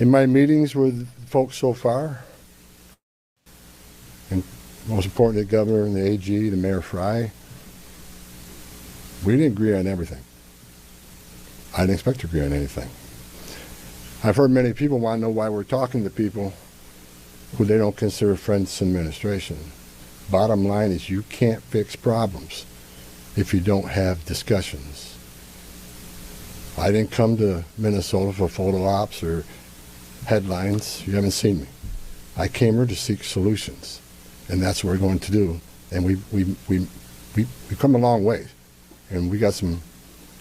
In my meetings with folks so far, and most important, the governor and the AG, the Mayor Fry, we didn't agree on everything. I didn't expect to agree on anything. I've heard many people want to know why we're talking to people who they don't consider friends in administration. Bottom line is you can't fix problems if you don't have discussions. I didn't come to Minnesota for photo ops or headlines. You haven't seen me. I came here to seek solutions, and that's what we're going to do. And we've come a long way, and we got some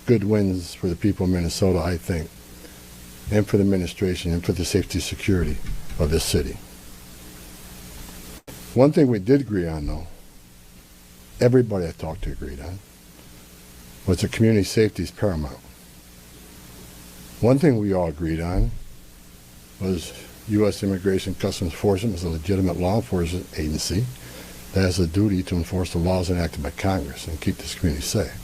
good wins for the people of Minnesota, I think, and for the administration and for the safety and security of this city. One thing we did agree on, though, everybody I talked to agreed on, was that community safety is paramount. One thing we all agreed on was U.S. Immigration Customs Enforcement is a legitimate law enforcement agency that has a duty to enforce the laws enacted by Congress and keep this community safe.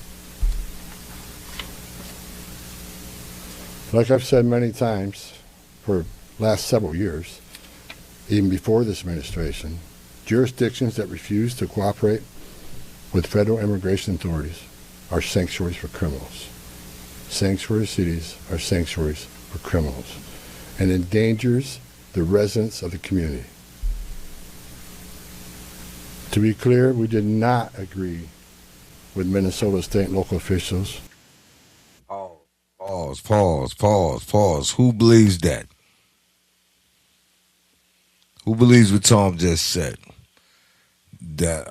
Like I've said many times for the last several years, even before this administration, Jurisdictions that refuse to cooperate with federal immigration authorities are sanctuaries for criminals. Sanctuary cities are sanctuaries for criminals and endangers the residents of the community. To be clear, we did not agree with Minnesota state and local officials. Pause. Who believes that? Who believes what Tom just said? That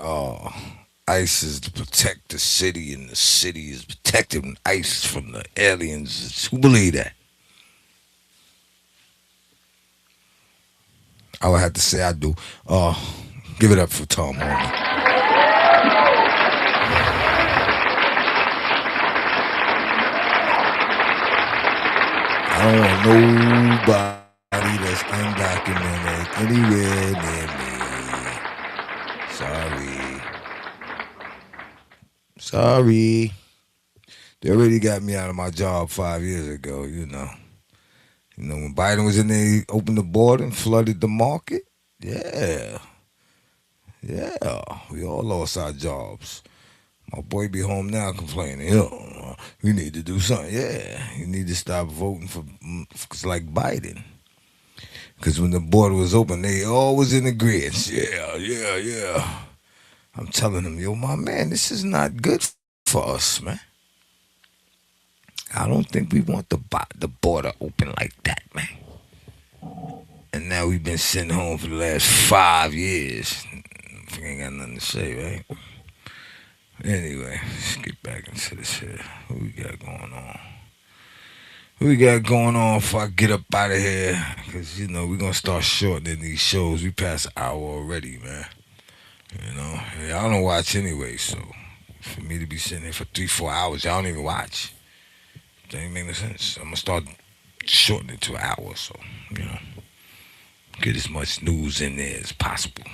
ICE is to protect the city and the city is protecting ICE from the aliens. Who believe that? I would have to say I do. Give it up for Tom Harmon. I don't want nobody that's undocumented anywhere near me. Sorry. They already got me out of my job 5 years ago, you know. You know, when Biden was in there, he opened the border and flooded the market. Yeah. We all lost our jobs. My boy be home now complaining, we need to do something. Yeah, you need to stop voting for like Biden. Because when the border was open, they all was in agreement. Yeah. I'm telling them, my man, this is not good for us, man. I don't think we want the border open like that, man. And now we've been sitting home for the last 5 years. I ain't got nothing to say, right? Anyway, let's get back into this here. What we got going on? Before I get up out of here? Because, we're going to start shortening these shows. We passed an hour already, man. Y'all don't watch anyway, so for me to be sitting here for 3-4 hours, y'all don't even watch. That ain't make no sense. I'm going to start shortening it to an hour, so, get as much news in there as possible.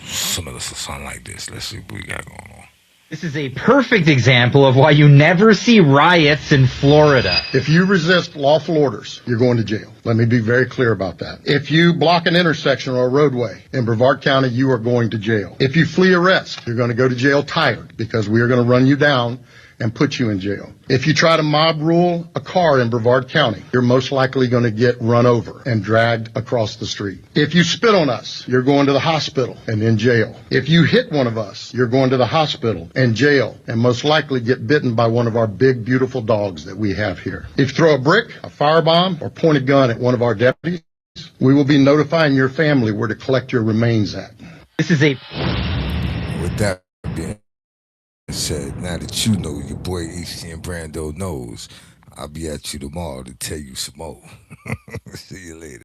Some of us will sound like this. Let's see what we got going on. This is a perfect example of why you never see riots in Florida. If you resist lawful orders, you're going to jail. Let me be very clear about that. If you block an intersection or a roadway in Brevard County, you are going to jail. If you flee arrest, you're going to go to jail tired because we are going to run you down and put you in jail. If you try to mob rule a car in Brevard County, you're most likely going to get run over and dragged across the street. If you spit on us, you're going to the hospital and in jail. If you hit one of us, you're going to the hospital and jail and most likely get bitten by one of our big, beautiful dogs that we have here. If you throw a brick, a firebomb, or point a gun at one of our deputies, we will be notifying your family where to collect your remains at. This is a... With that being said, now that you know your boy HC and Brando knows, I'll be at you tomorrow to tell you some more. See you later.